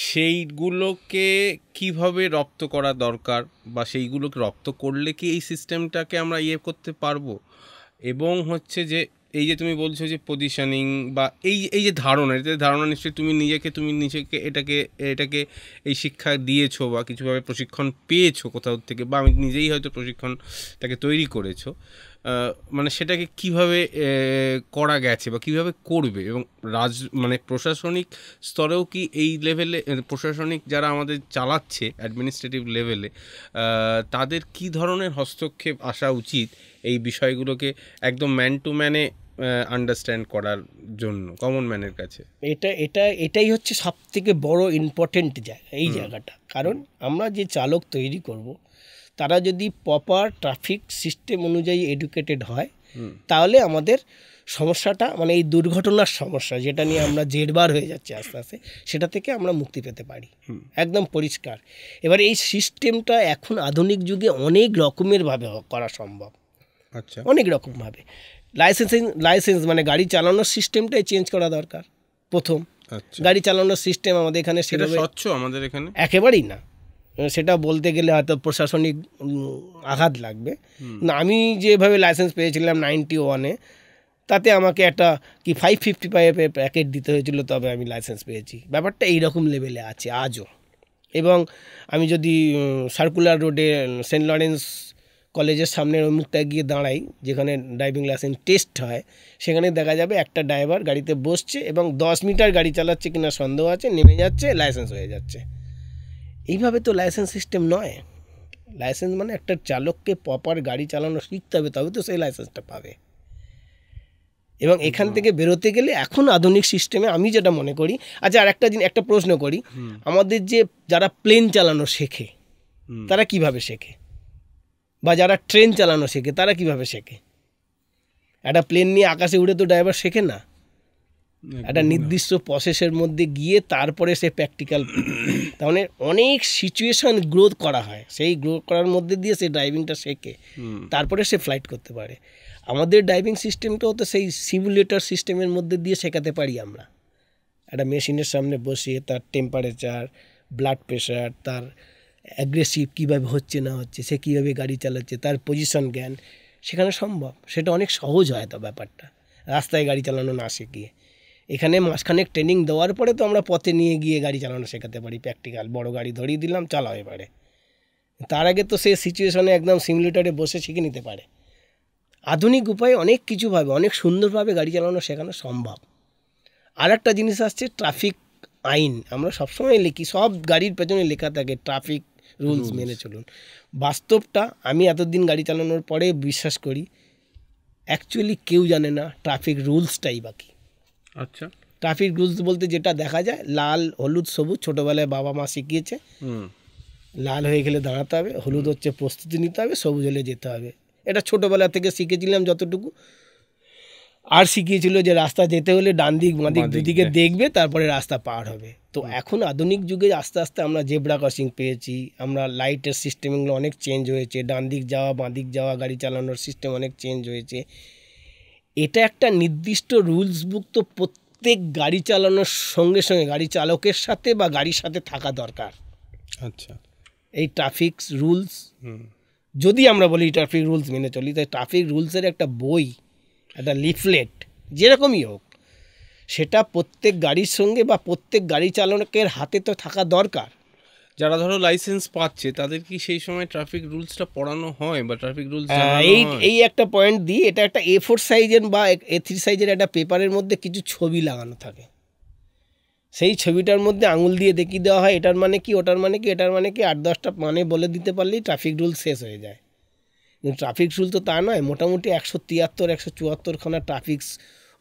সেইগুলোকে কিভাবে রপ্ত করা দরকার বা সেইগুলোকে রপ্ত করলে কি এই সিস্টেমটাকে আমরা করতে পারবো। এবং হচ্ছে যে এই যে তুমি বলছো যে পজিশনিং বা এই যে ধারণা নিশ্চয়ই তুমি নিজেকে এটাকে এই শিক্ষা দিয়েছো বা কিছুভাবে প্রশিক্ষণ পেয়েছো কোথাও থেকে, বা আমি নিজেই হয়তো প্রশিক্ষণটাকে তৈরি করেছো, মানে সেটাকে কিভাবে করা গেছে বা কিভাবে করবে, এবং মানে প্রশাসনিক স্তরেও কি এই লেভেলে প্রশাসনিক যারা আমাদের চালাচ্ছে অ্যাডমিনিস্ট্রেটিভ লেভেলে তাদের কি ধরনের হস্তক্ষেপ আসা উচিত এই বিষয়গুলোকে একদম ম্যান টু ম্যানে আন্ডারস্ট্যান্ড করার জন্য কমন ম্যানের কাছে? এটাই হচ্ছে সবথেকে বড় ইম্পর্টেন্ট জায়গা, এই জায়গাটা। কারণ আমরা যে চালক তৈরি করব তারা যদি প্রপার ট্রাফিক সিস্টেম অনুযায়ী এডুকেটেড হয়, তাহলে আমাদের সমস্যাটা, মানে এই দুর্ঘটনার সমস্যা যেটা নিয়ে আমরা জেরবার হয়ে যাচ্ছে আস্তে আস্তে, সেটা থেকে আমরা মুক্তি পেতে পারি, একদম পরিষ্কার। এবার এই সিস্টেমটা এখন আধুনিক যুগে অনেক রকমের ভাবে করা সম্ভব। আচ্ছা, অনেক রকমভাবে। লাইসেন্স মানে গাড়ি চালানোর সিস্টেমটাই চেঞ্জ করা দরকার প্রথম। গাড়ি চালানোর সিস্টেম আমাদের এখানে সেটা স্বচ্ছ, আমাদের এখানে একেবারেই না। সেটা বলতে গেলে হয়তো প্রশাসনিক আঘাত লাগবে না। আমি যেভাবে লাইসেন্স পেয়েছিলাম 91-এ, তাতে আমাকে একটা কি 555 প্যাকেট দিতে হয়েছিল, তবে আমি লাইসেন্স পেয়েছি। ব্যাপারটা এইরকম লেভেলে আছে আজও। এবং আমি যদি সার্কুলার রোডে সেন্ট লরেন্স কলেজের সামনের ওই মুখটায় গিয়ে দাঁড়াই, যেখানে ড্রাইভিং লাইসেন্স টেস্ট হয়, সেখানে দেখা যাবে একটা ড্রাইভার গাড়িতে বসছে এবং 10 মিটার গাড়ি চালাচ্ছে কিনা সন্দেহ আছে, নেমে যাচ্ছে, লাইসেন্স হয়ে যাচ্ছে। এইভাবে তো লাইসেন্স সিস্টেম নয়। লাইসেন্স মানে একটা চালককে প্রপার গাড়ি চালানো শিখতে হবে, তবে তো সেই লাইসেন্সটা পাবে। এবং এখান থেকে বেরোতে গেলে এখন আধুনিক সিস্টেমে আমি যেটা মনে করি, আচ্ছা আর একটা প্রশ্ন করি, আমাদের যে যারা প্লেন চালানো শেখে তারা কিভাবে শেখে, বা যারা ট্রেন চালানো শেখে তারা কিভাবে শেখে? একটা প্লেন নিয়ে আকাশে উড়ে তো ড্রাইভার শেখে না, একটা নির্দিষ্ট প্রসেসের মধ্যে গিয়ে তারপরে সে প্র্যাকটিক্যাল, তার মানে অনেক সিচুয়েশন গ্রোথ করা হয়, সেই গ্রোথ করার মধ্যে দিয়ে সে ড্রাইভিংটা শেখে, তারপরে সে ফ্লাইট করতে পারে। আমাদের ড্রাইভিং সিস্টেমটাও তো সেই সিমুলেটর সিস্টেমের মধ্যে দিয়ে শেখাতে পারি আমরা, একটা মেশিনের সামনে বসিয়ে তার টেম্পারেচার, ব্লাড প্রেশার, তার অ্যাগ্রেসিভ কীভাবে হচ্ছে না হচ্ছে, সে কীভাবে গাড়ি চালাচ্ছে, তার পজিশন জ্ঞান সেখানে সম্ভব। সেটা অনেক সহজ হয় তো ব্যাপারটা, রাস্তায় গাড়ি চালানো না শিখিয়ে। এখানে মাঝখানে ট্রেনিং দেওয়ার পরে তো আমরা পথে নিয়ে গিয়ে গাড়ি চালানো শেখাতে পারি, প্র্যাকটিক্যাল বড় গাড়ি ধরিয়ে দিলাম, চালাও এবারে। তার আগে তো সে সিচুয়েশনে একদম সিমুলেটরে বসে শিখে নিতে পারে। আধুনিক উপায়ে অনেক কিছুভাবে অনেক সুন্দরভাবে গাড়ি চালানো শেখানো সম্ভব। আর একটা জিনিস আসছে ট্রাফিক আইন। আমরা সবসময় লিখি, সব গাড়ির পেছনে লেখা থাকে ট্রাফিক রুলস মেনে চলুন। বাস্তবটা আমি এতদিন গাড়ি চালানোর পরে বিশ্বাস করি অ্যাকচুয়ালি কেউ জানে না ট্রাফিক রুলসটাই বাকি। আচ্ছা, ট্রাফিক রুলস বলতে যেটা দেখা যায়, লাল হলুদ সবুজ, ছোটোবেলায় বাবা মা শিখিয়েছে। লাল হয়ে গেলে দাঁড়াতে হবে, হলুদ হচ্ছে প্রস্তুতি নিতে হবে, সবুজ হলে যেতে হবে। এটা ছোটোবেলা থেকে শিখেছিলাম যতটুকু। আর শিখিয়েছিল যে রাস্তা যেতে হলে ডান দিক বাঁ দিক দুদিকে দেখবে, তারপরে রাস্তা পার হবে। তো এখন আধুনিক যুগে আস্তে আস্তে আমরা জেব্রা ক্রসিং পেয়েছি, আমরা লাইটের সিস্টেমগুলো অনেক চেঞ্জ হয়েছে, ডান দিক যাওয়া বাঁ দিক যাওয়া গাড়ি চালানোর সিস্টেম অনেক চেঞ্জ হয়েছে। এটা একটা নির্দিষ্ট রুলস বুক তো প্রত্যেক গাড়ি চালানোর সঙ্গে সঙ্গে গাড়ি চালকের সাথে বা গাড়ির সাথে থাকা দরকার। আচ্ছা, এই ট্রাফিক রুলস যদি আমরা বলি ট্রাফিক রুলস মেনে চলি, তাই ট্রাফিক রুলসের একটা বই, একটা লিফলেট যেরকমই হোক, সেটা প্রত্যেক গাড়ির সঙ্গে বা প্রত্যেক গাড়ি চালকের হাতে তো থাকা দরকার। যারা ধরো লাইসেন্স পাচ্ছে তাদের কি সেই সময় ট্রাফিক রুলসটা পড়ানো হয় বা ট্রাফিক রুলস এই একটা পয়েন্ট দিই, এটা একটা A4 সাইজের বা A3 সাইজের একটা পেপারের মধ্যে কিছু ছবি লাগানো থাকে। সেই ছবিটার মধ্যে আঙুল দিয়ে দেখিয়ে দেওয়া হয় এটার মানে কি, ওটার মানে কি, এটার মানে কি, 8-10টা মানে বলে দিতে পারলেই ট্রাফিক রুল শেষ হয়ে যায়। কিন্তু ট্রাফিক রুল তো তা নয়, মোটামুটি 173-174খানা ট্রাফিক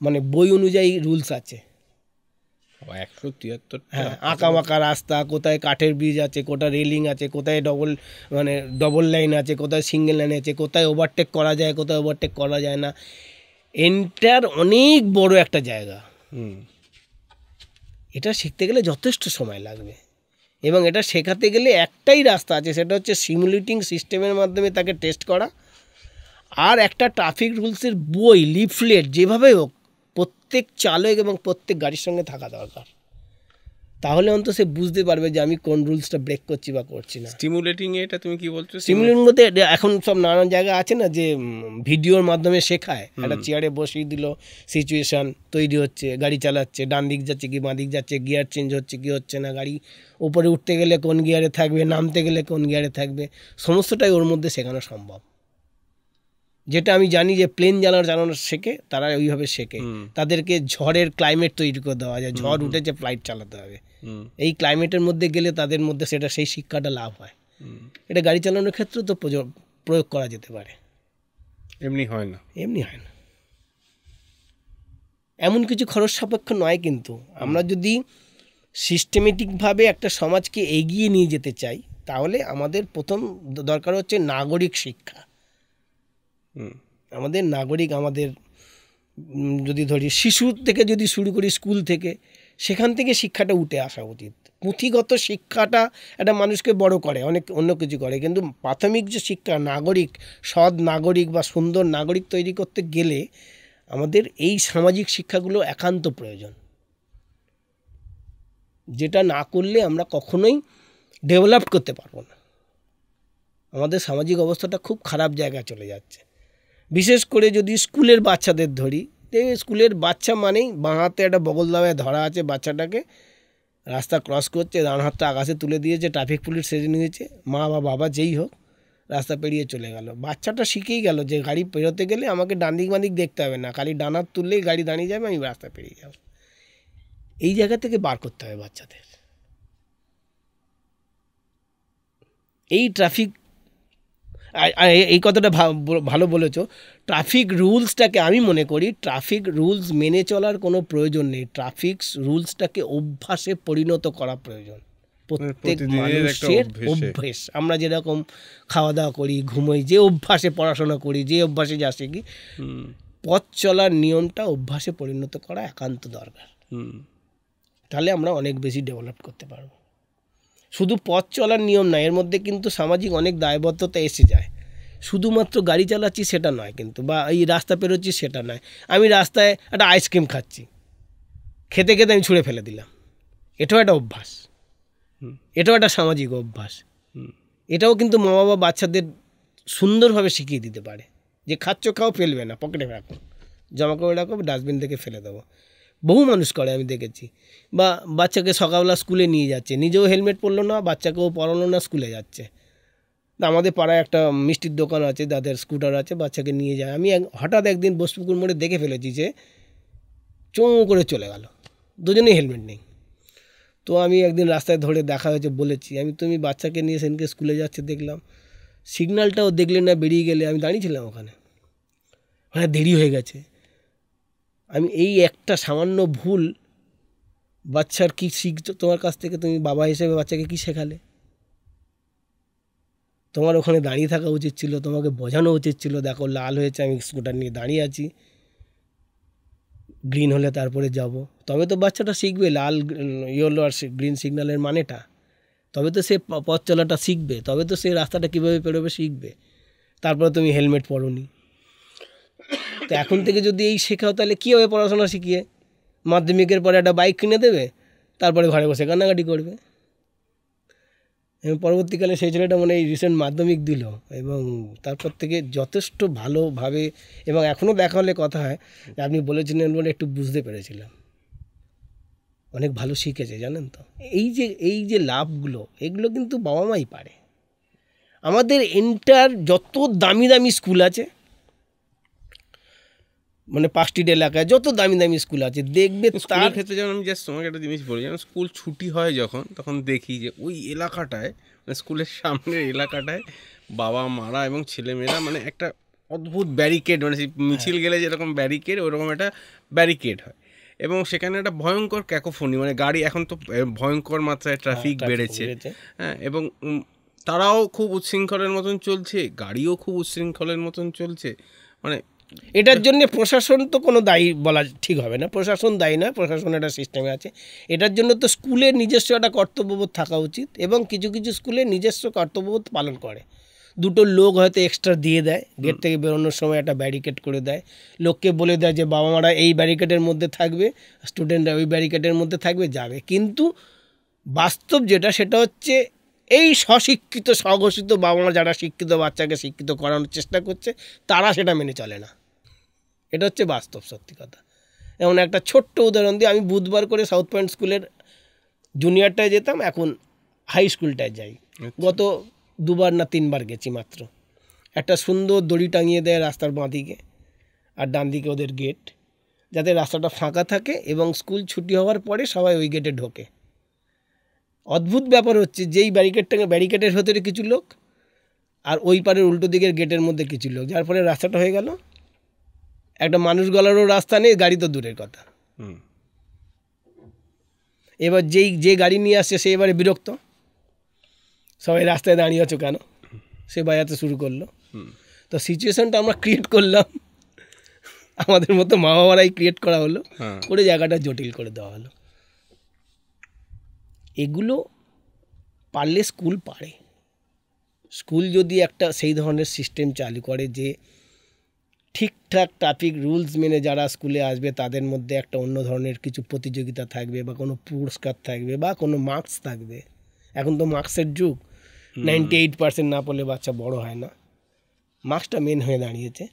মানে বই অনুযায়ী রুলস আছে। 173। হ্যাঁ, আঁকাবাঁকা রাস্তা, কোথায় কাঠের ব্রিজ আছে, কোথায় রেলিং আছে, কোথায় ডবল লাইন আছে, কোথায় সিঙ্গেল লাইন আছে, কোথায় ওভারটেক করা যায়, কোথায় ওভারটেক করা যায় না। এন্টার অনেক বড় একটা জায়গা। এটা শিখতে গেলে যথেষ্ট সময় লাগবে, এবং এটা শেখাতে গেলে একটাই রাস্তা আছে, সেটা হচ্ছে সিমুলেটিং সিস্টেমের মাধ্যমে তাকে টেস্ট করা। আর একটা ট্রাফিক রুলসের বই, লিফলেট যেভাবে হোক প্রত্যেক চালক এবং প্রত্যেক গাড়ির সঙ্গে থাকা দরকার। তাহলে অন্তত সে বুঝতে পারবে যে আমি কোন রুলসটা ব্রেক করছি বা করছি না। স্টিমুলেটিং এটা তুমি কি বলছো? স্টিমুলেটিং বলতে এখন সব নানান জায়গা আছে না যে ভিডিওর মাধ্যমে শেখায়, একটা চেয়ারে বসিয়ে দিল, সিচুয়েশান তৈরি হচ্ছে, গাড়ি চালাচ্ছে, ডান দিক যাচ্ছে কি বাঁ দিক যাচ্ছে, গিয়ার চেঞ্জ হচ্ছে কি হচ্ছে না, গাড়ি উপরে উঠতে গেলে কোন গিয়ারে থাকবে, নামতে গেলে কোন গিয়ারে থাকবে, সমস্তটাই ওর মধ্যে শেখানো সম্ভব। যেটা আমি জানি যে প্লেন চালানো শেখে তারা ওইভাবে শেখে, তাদেরকে ঝড়ের ক্লাইমেট তৈরি করে দেওয়া যায়, ঝড় উঠেছে ফ্লাইট চালাতে হবে, এই ক্লাইমেটের মধ্যে গেলে তাদের মধ্যে সেটা সেই শিক্ষাটা লাভ হয়। এটা গাড়ি চালানোর ক্ষেত্রেও তো প্রয়োগ করা যেতে পারে, এমনি হয় না, এমনি হয় না, এমন কিছু খরচ সাপেক্ষ নয়। কিন্তু আমরা যদি সিস্টেমেটিকভাবে একটা সমাজকে এগিয়ে নিয়ে যেতে চাই, তাহলে আমাদের প্রথম দরকার হচ্ছে নাগরিক শিক্ষা। আমাদের নাগরিক, আমাদের যদি ধরি শিশু থেকে যদি শুরু করি, স্কুল থেকে, সেখান থেকে শিক্ষাটা উঠে আসা উচিত। পুঁথিগত শিক্ষাটা একটা মানুষকে বড় করে, অনেক অন্য কিছু করে, কিন্তু প্রাথমিক যে শিক্ষা, নাগরিক, সৎ নাগরিক বা সুন্দর নাগরিক তৈরি করতে গেলে আমাদের এই সামাজিক শিক্ষাগুলো একান্ত প্রয়োজন, যেটা না করলে আমরা কখনোই ডেভেলপ করতে পারবো না। আমাদের সামাজিক অবস্থাটা খুব খারাপ জায়গায় চলে যাচ্ছে। বিশেষ করে যদি স্কুলের বাচ্চাদের ধরি, স্কুলের বাচ্চা মানেই বাঁ হাতে একটা বগল দাবায় ধরা আছে, বাচ্চাটাকে রাস্তা ক্রস করছে, ডান হাতটা আকাশে তুলে দিয়েছে, ট্রাফিক পুলিশ সেজে নিয়েছে, মা বা বাবা যেই হোক রাস্তা পেরিয়ে চলে গেল। বাচ্চাটা শিখেই গেল যে গাড়ি পেরোতে গেলে আমাকে ডান দিক বাঁ দিক দেখতে হবে না, খালি ডান হাত তুললেই গাড়ি দাঁড়িয়ে যাবে, আমি রাস্তা পেরিয়ে যাব। এই জায়গা থেকে বার করতে হবে বাচ্চাদের। এই ট্রাফিক আর এই কথাটা ভালো বলেছো। ট্রাফিক রুলসটাকে আমি মনে করি ট্রাফিক রুলস মেনে চলার কোনো প্রয়োজন নেই, ট্রাফিক রুলসটাকে অভ্যাসে পরিণত করা প্রয়োজন। প্রত্যেক প্রতিদিনের একটা মানুষের অভ্যেসে। অভ্যেস, আমরা যেরকম খাওয়া দাওয়া করি, ঘুমোই, যে অভ্যাসে পড়াশোনা করি, যে অভ্যাসে যা শিখি, পথ চলার নিয়মটা অভ্যাসে পরিণত করা একান্ত দরকার। তাহলে আমরা অনেক বেশি ডেভেলপ করতে পারবো। শুধু পথ চলার নিয়ম নয়, এর মধ্যে কিন্তু সামাজিক অনেক দায়বদ্ধতা এসে যায়। শুধুমাত্র গাড়ি চালাচ্ছি সেটা নয় কিন্তু, বা এই রাস্তা পেরোচ্ছি সেটা নয়। আমি রাস্তায় একটা আইসক্রিম খাচ্ছি, খেতে খেতে আমি ছুঁড়ে ফেলে দিলাম, এটাও একটা অভ্যাস, এটাও একটা সামাজিক অভ্যাস। এটাও কিন্তু মা বাবা বাচ্চাদের সুন্দরভাবে শিখিয়ে দিতে পারে যে খাচ্ছ খাও, ফেলবে না, পকেটে রাখো, জমা করে রাখো, ডাস্টবিন থেকে ফেলে দেবো। বহু মানুষ করে, আমি দেখেছি। বা বাচ্চাকে সকালবেলা স্কুলে নিয়ে যাচ্ছে, নিজেও হেলমেট পরলো না, বাচ্চাকেও পরালো না, স্কুলে যাচ্ছে। আমাদের পাড়ায় একটা মিষ্টির দোকান আছে, তাদের স্কুটার আছে, বাচ্চাকে নিয়ে যায়। আমি হঠাৎ একদিন বসপুকুর মোড়ে দেখে ফেলেছি যে চোঁ করে চলে গেল, দুজনেই হেলমেট নেই। তো আমি একদিন রাস্তায় ধরে দেখা হয়েছে, বলেছি আমি, তুমি বাচ্চাকে নিয়ে সেদিনকে স্কুলে যাচ্ছে দেখলাম, সিগন্যালটাও দেখলে না, বেরিয়ে গেলে। আমি দাঁড়িয়েছিলাম ওখানে, দেরি হয়ে গেছে। আমি এই একটা সামান্য ভুল বাচ্চার কি শিখছো তোমার কাছ থেকে, তুমি বাবা হিসেবে বাচ্চাকে কি শেখালে? তোমার ওখানে দাঁড়িয়ে থাকা উচিত ছিল, তোমাকে বোঝানো উচিত ছিল, দেখো লাল হয়েছে, আমি স্কুটার নিয়ে দাঁড়িয়ে আছি, গ্রিন হলে তারপরে যাব। তবে তো বাচ্চাটা শিখবে লাল, ইয়েলো আর গ্রিন সিগন্যালের মানেটা, তবে তো সে পথ চলাটা শিখবে, তবে তো সে রাস্তাটা কীভাবে পেরোবে শিখবে। তারপরে তুমি হেলমেট পরোনি। তো এখন থেকে যদি এই শেখাও, তাহলে কী হবে? পড়াশোনা শিখিয়ে মাধ্যমিকের পরে একটা বাইক কিনে দেবে, তারপরে ঘরে বসে কান্নাকাটি করবে। এবং পরবর্তীকালে সেই ছেলেটা মানে এই রিসেন্ট মাধ্যমিক দিল, এবং তারপর থেকে যথেষ্ট ভালোভাবে, এবং এখনও দেখা হলে কথা হয় যে আপনি বলেছিলেন বলে একটু বুঝতে পেরেছিলাম, অনেক ভালো শিখেছে, জানেন তো। এই যে লাভগুলো, এগুলো কিন্তু বাবা মাই পারে। আমাদের এন্টার যত দামি দামি স্কুল আছে, মানে পাঁচটির এলাকায় যত দামি দামি স্কুল আছে, দেখবে তার ক্ষেত্রে যেমন আমি জাস্ট তোমাকে একটা জিনিস বলি, যেমন স্কুল ছুটি হয় যখন, তখন দেখি যে ওই এলাকাটায়, মানে স্কুলের সামনের এলাকাটায় বাবা মারা এবং ছেলেমেয়েরা মানে একটা অদ্ভুত ব্যারিকেড, মানে মিছিল গেলে যেরকম ব্যারিকেড, ওরকম একটা ব্যারিকেড হয়, এবং সেখানে একটা ভয়ঙ্কর ক্যাকোফোনি, মানে গাড়ি, এখন তো ভয়ঙ্কর মাত্রায় ট্রাফিক বেড়েছে, হ্যাঁ, এবং তারাও খুব উচ্ছৃঙ্খলের মতন চলছে, গাড়িও খুব উচ্ছৃঙ্খলের মতন চলছে। মানে এটার জন্য প্রশাসন তো কোনো দায়ী বলা ঠিক হবে না, প্রশাসন দায়ী নয়, প্রশাসন একটা সিস্টেমে আছে। এটার জন্য তো স্কুলের নিজস্ব একটা কর্তব্যবোধ থাকা উচিত, এবং কিছু কিছু স্কুলে নিজস্ব কর্তব্যবোধ পালন করে। দুটো লোক হয়তো এক্সট্রা দিয়ে দেয়, গেট থেকে বেরোনোর সময় একটা ব্যারিকেড করে দেয়, লোককে বলে দেয় যে বাবা মারা এই ব্যারিকেডের মধ্যে থাকবে, স্টুডেন্টরা ওই ব্যারিকেডের মধ্যে থাকবে, যাবে। কিন্তু বাস্তব যেটা, সেটা হচ্ছে এই স্বশিক্ষিত স্বঘোষিত বাবা মা যারা শিক্ষিত বাচ্চাকে শিক্ষিত করানোর চেষ্টা করছে, তারা সেটা মেনে চলে না। এটা হচ্ছে বাস্তব সত্যি কথা। এমন একটা ছোট্ট উদাহরণ দিয়ে, আমি বুধবার করে সাউথ পয়েন্ট স্কুলের জুনিয়রটায় যেতাম, এখন হাই স্কুলটায় যাই। গত 2বার না 3বার গেছি মাত্র। একটা সুন্দর দড়ি টাঙিয়ে দেয় রাস্তার বাঁ দিকে, আর ডান দিকে ওদের গেট, যাতে রাস্তাটা ফাঁকা থাকে, এবং স্কুল ছুটি হওয়ার পরে সবাই ওই গেটে ঢোকে। অদ্ভুত ব্যাপার হচ্ছে, যেই ব্যারিকেডের ভেতরে কিছু লোক, আর ওই পারের উল্টো দিকের গেটের মধ্যে কিছু লোক, যার ফলে রাস্তাটা হয়ে গেল একটা মানুষ গলারও রাস্তা নেই, গাড়ি তো দূরের কথা। এবার যে গাড়ি নিয়ে আসছে সে এবারে বিরক্ত, সবাই রাস্তায় দাঁড়িয়ে আছো কেন, সে বাজাতে শুরু করলো। তো সিচুয়েশনটা আমরা ক্রিয়েট করলাম, আমাদের মতো মা বাবারাই ক্রিয়েট করা হলো, করে জায়গাটা জটিল করে দেওয়া হলো। এগুলো পারলে স্কুল পারে। স্কুল যদি একটা সেই ধরনের সিস্টেম চালু করে যে ঠিকঠাক ট্রাফিক রুলস মেনে যারা স্কুলে আসবে তাদের মধ্যে একটা অন্য ধরনের কিছু প্রতিযোগিতা থাকবে, বা কোনো পুরস্কার থাকবে, বা কোনো মার্কস থাকবে। এখন তো মার্কসের যুগ, 98% না পড়লে বাচ্চা বড় হয় না, মার্কসটা মেন হয়ে দাঁড়িয়েছে।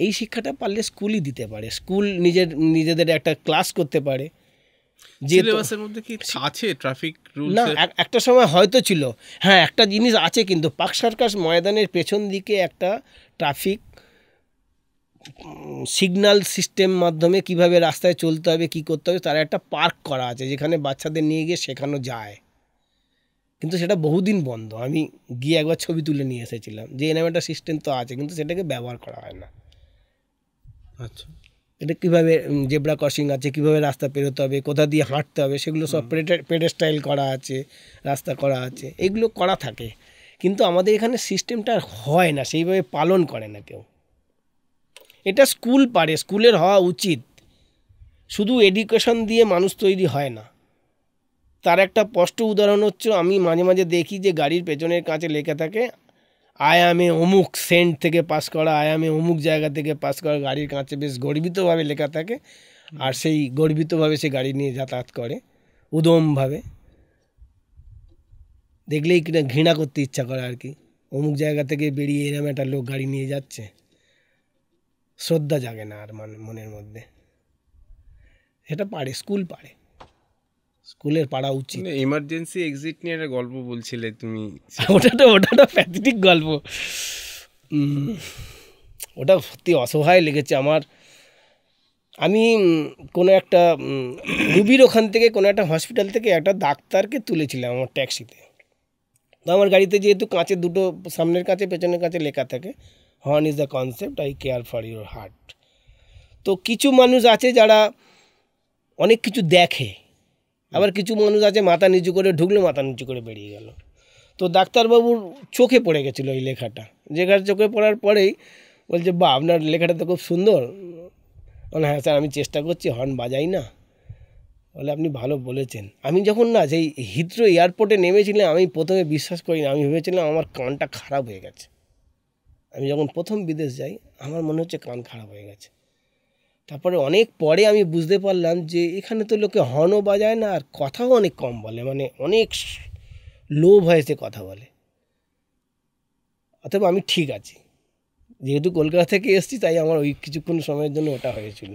এই শিক্ষাটা পারলে স্কুলই দিতে পারে। স্কুল নিজেদের একটা ক্লাস করতে পারে। সিলেবাসের মধ্যে কি আছে ট্রাফিক রুলস? না, একটা সময় হয়তো ছিল, হ্যাঁ, একটা জিনিস আছে, কিন্তু পার্ক সার্কাস ময়দানের পেছন দিকে একটা ট্রাফিক সিগন্যাল সিস্টেম মাধ্যমে কিভাবে রাস্তায় চলতে হবে, কি করতে হবে, তার একটা পার্ক করা আছে, যেখানে বাচ্চাদের নিয়ে গিয়ে শেখানো যায়। কিন্তু সেটা বহুদিন বন্ধ। আমি গিয়ে একবার ছবি তুলে নিয়ে এসেছিলাম যে এরকম একটা সিস্টেম তো আছে, কিন্তু সেটাকে ব্যবহার করা হয় না। আচ্ছা। এটা কীভাবে জেব্রা ক্রসিং আছে, কীভাবে রাস্তা পেরোতে হবে, কোথা দিয়ে হাঁটতে হবে, সেগুলো সব পেডেস্টাইল করা আছে, রাস্তা করা আছে, এগুলো করা থাকে। কিন্তু আমাদের এখানে সিস্টেমটা হয় না, সেইভাবে পালন করে না কেউ। এটা স্কুল পারে, স্কুলের হওয়া উচিত। শুধু এডুকেশন দিয়ে মানুষ তৈরি হয় না। তার একটা স্পষ্ট উদাহরণ হচ্ছে, আমি মাঝে মাঝে দেখি যে গাড়ির পেছনের কাছে লেখা থাকে আয়ামে অমুক সেন্ট থেকে পাস করা, আয়ামে অমুক জায়গা থেকে পাস করা, গাড়ির কাছে বেশ গর্বিতভাবে লেখা থাকে। আর সেই গর্বিতভাবে সে গাড়ি নিয়ে যাতায়াত করে উদমভাবে, দেখলেই কিনা ঘৃণা করতে ইচ্ছা করে আর কি। অমুক জায়গা থেকে বেরিয়ে এরম একটা লোক গাড়ি নিয়ে যাচ্ছে, শ্রদ্ধা জাগে না আর মনের মধ্যে। সেটা পারে, স্কুল পারে, স্কুলের পাড়া উচিত। এমার্জেন্সি এক্সিট নিয়ে একটা গল্প বলছিলে তুমি। ওটা প্যাথেটিক গল্প। ওটা সত্যি অসহায় লেগেছে আমার। আমি কোনো একটা রুবির ওখান থেকে কোনো একটা হসপিটাল থেকে একটা ডাক্তারকে তুলেছিলাম আমার ট্যাক্সিতে। তো আমার গাড়িতে যেহেতু কাঁচে দুটো, সামনের কাঁচে পেছনের কাঁচে লেখা থাকে horn is the concept, eye care for your heart. তো কিছু মানুষ আছে যারা অনেক কিছু দেখে, আবার কিছু মানুষ আছে মাথা নিচু করে ঢুকলে মাথা নিচু করে বেরিয়ে গেল। তো ডাক্তারবাবুর চোখে পড়ে গেছিলো এই লেখাটা। লেখাটা চোখে পড়ার পরেই বলছে, বা আপনার লেখাটা তো খুব সুন্দর। বলে, হ্যাঁ স্যার আমি চেষ্টা করছি, হর্ন বাজাই না। বলে, আপনি ভালো বলেছেন। আমি যখন না সেই হিথ্রো এয়ারপোর্টে নেমেছিলাম, আমি প্রথমে বিশ্বাস করি না, আমি ভেবেছিলাম আমার কানটা খারাপ হয়ে গেছে। আমি যখন প্রথম বিদেশ যাই আমার মনে হচ্ছে কান খারাপ হয়ে গেছে। তারপরে অনেক পরে আমি বুঝতে পারলাম যে এখানে তো লোকে হর্নও বাজায় না, আর কথাও অনেক কম বলে, মানে অনেক লো ভয়েসে কথা বলে। অথবা আমি ঠিক আছি, যেহেতু কলকাতা থেকে এসেছি, তাই আমার ওই কিছুক্ষণ সময়ের জন্য ওটা হয়েছিল।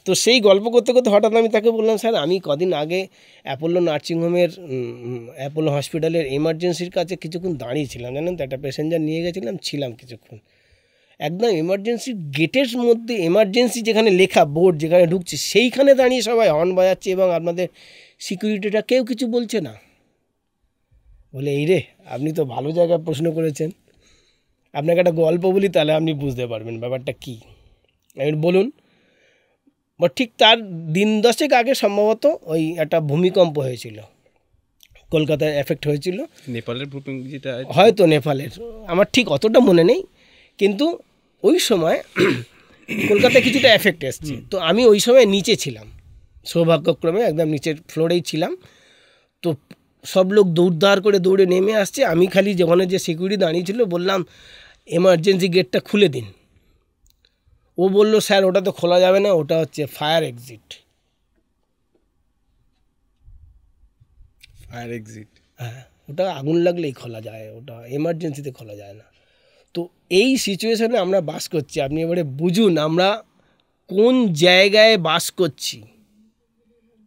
তো সেই গল্প করতে করতে হঠাৎ আমি তাকে বললাম, স্যার আমি কদিন আগে অ্যাপোলো নার্সিংহোমের অ্যাপোলো হসপিটালের এমার্জেন্সির কাছে কিছুক্ষণ দাঁড়িয়েছিলাম, জানেন তো, একটা প্যাসেঞ্জার নিয়ে গেছিলাম, ছিলাম কিছুক্ষণ একদম এমার্জেন্সি গেটের মধ্যে, এমার্জেন্সি যেখানে লেখা বোর্ড যেখানে ঢুকছে সেইখানে দাঁড়িয়ে সবাই হর্ন বাজাচ্ছে এবং আপনাদের সিকিউরিটিটা কেউ কিছু বলছে না। বলে, এই রে, আপনি তো ভালো জায়গায় প্রশ্ন করেছেন, আপনাকে একটা গল্প বলি তাহলে আপনি বুঝতে পারবেন ব্যাপারটা কী। আমি বলুন। বা ঠিক তার দিন 10 আগে সম্ভবত ওই একটা ভূমিকম্প হয়েছিল, কলকাতায় এফেক্ট হয়েছিল। নেপালের ভূমিকম্প যেটা, হয়তো নেপালের, আমার ঠিক অতটা মনে নেই, কিন্তু ওই সময় কলকাতায় কিছুটা এফেক্ট এসছে। তো আমি ওই সময় নিচে ছিলাম, সৌভাগ্যক্রমে একদম নিচের ফ্লোরেই ছিলাম। তো সব লোক দৌড় করে দৌড়ে নেমে আসছে, আমি খালি যেখানে যে সিকিউরিটি দাঁড়িয়ে ছিল বললাম, এমার্জেন্সি গেটটা খুলে দিন। ও বলল, স্যার ওটা তো খোলা যাবে না, ওটা হচ্ছে ফায়ার এক্সিট। Fire exit? হ্যাঁ, ওটা আগুন লাগলেই খোলা যায়, ওটা এমার্জেন্সিতে খোলা যায় না। তো এই সিচুয়েশনে আমরা বাস করছি, আপনি এবারে বুঝুন আমরা কোন জায়গায় বাস করছি।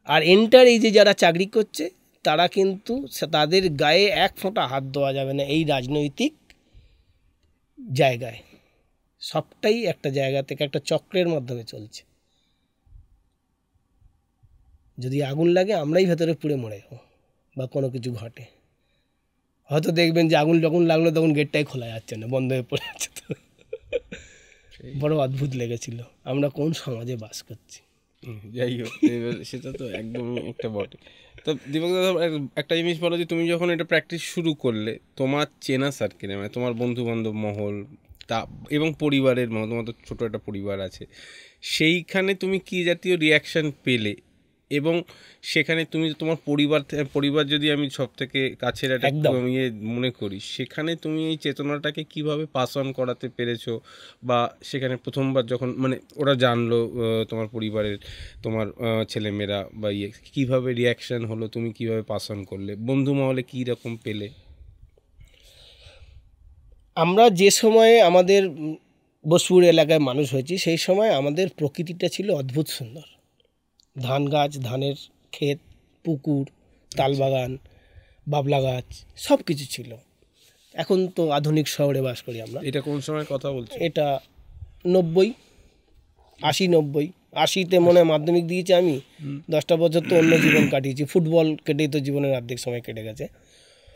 আর এন্টার এই যে যারা চাকরি করছে তারা কিন্তু তাদের গায়ে এক ফোঁটা হাত দেওয়া যাবে না এই রাজনৈতিক জায়গায়। সবটাই একটা জায়গা থেকে একটা চক্রের মাধ্যমে চলছে। যদি আগুন লাগে আমরাই ভেতরে পুড়ে মরে যাবো বা কোনো কিছু ঘটে। হয়তো দেখবেন যে আগুন যখন লাগলো তখন গেটটাই খোলা যাচ্ছে না, বন্ধ হয়ে পড়ে যাচ্ছে। তো বড় অদ্ভুত লেগেছিল আমরা কোন সমাজে বাস করছি। যাই হোক, সেটা তো একদমই একটা বটে। তো দীপক দাদা, একটা জিনিস বলো যে তুমি যখন এটা প্র্যাকটিস শুরু করলে, তোমার চেনা সার্কেলে, মানে তোমার বন্ধু বান্ধব মহল তা এবং পরিবারের মহল, তোমার তো ছোটো একটা পরিবার আছে, সেইখানে তুমি কী জাতীয় রিয়াকশান পেলে? এবং সেখানে তুমি তোমার পরিবার যদি আমি সব থেকে কাছের একটা ইয়ে মনে করি, সেখানে তুমি এই চেতনাটাকে কিভাবে পাস অন করাতে পেরেছো? বা সেখানে প্রথমবার যখন মানে ওরা জানলো তোমার পরিবারের, তোমার ছেলেমেয়েরা বা ইয়ে, কীভাবে রিয়াকশান হলো, তুমি কিভাবে পাস অন করলে, বন্ধু মহলে কী রকম পেলে? আমরা যে সময়ে আমাদের বোসপুর এলাকায় মানুষ হয়েছি, সেই সময় আমাদের প্রকৃতিটা ছিল অদ্ভুত সুন্দর। ধান গাছ, ধানের ক্ষেত, পুকুর, তালবাগান, বাবলা গাছ, সব কিছু ছিল। এখন তো আধুনিক শহরে বাস করি আমরা। এটা কোন সময় কথা বলছো? এটা 90, 80, 90। 80-তে মনে হয় মাধ্যমিক দিয়েছি আমি। 10টা বছর তো অন্য জীবন কাটিয়েছি, ফুটবল কেটেই তো জীবনের অর্ধেক সময় কেটে গেছে।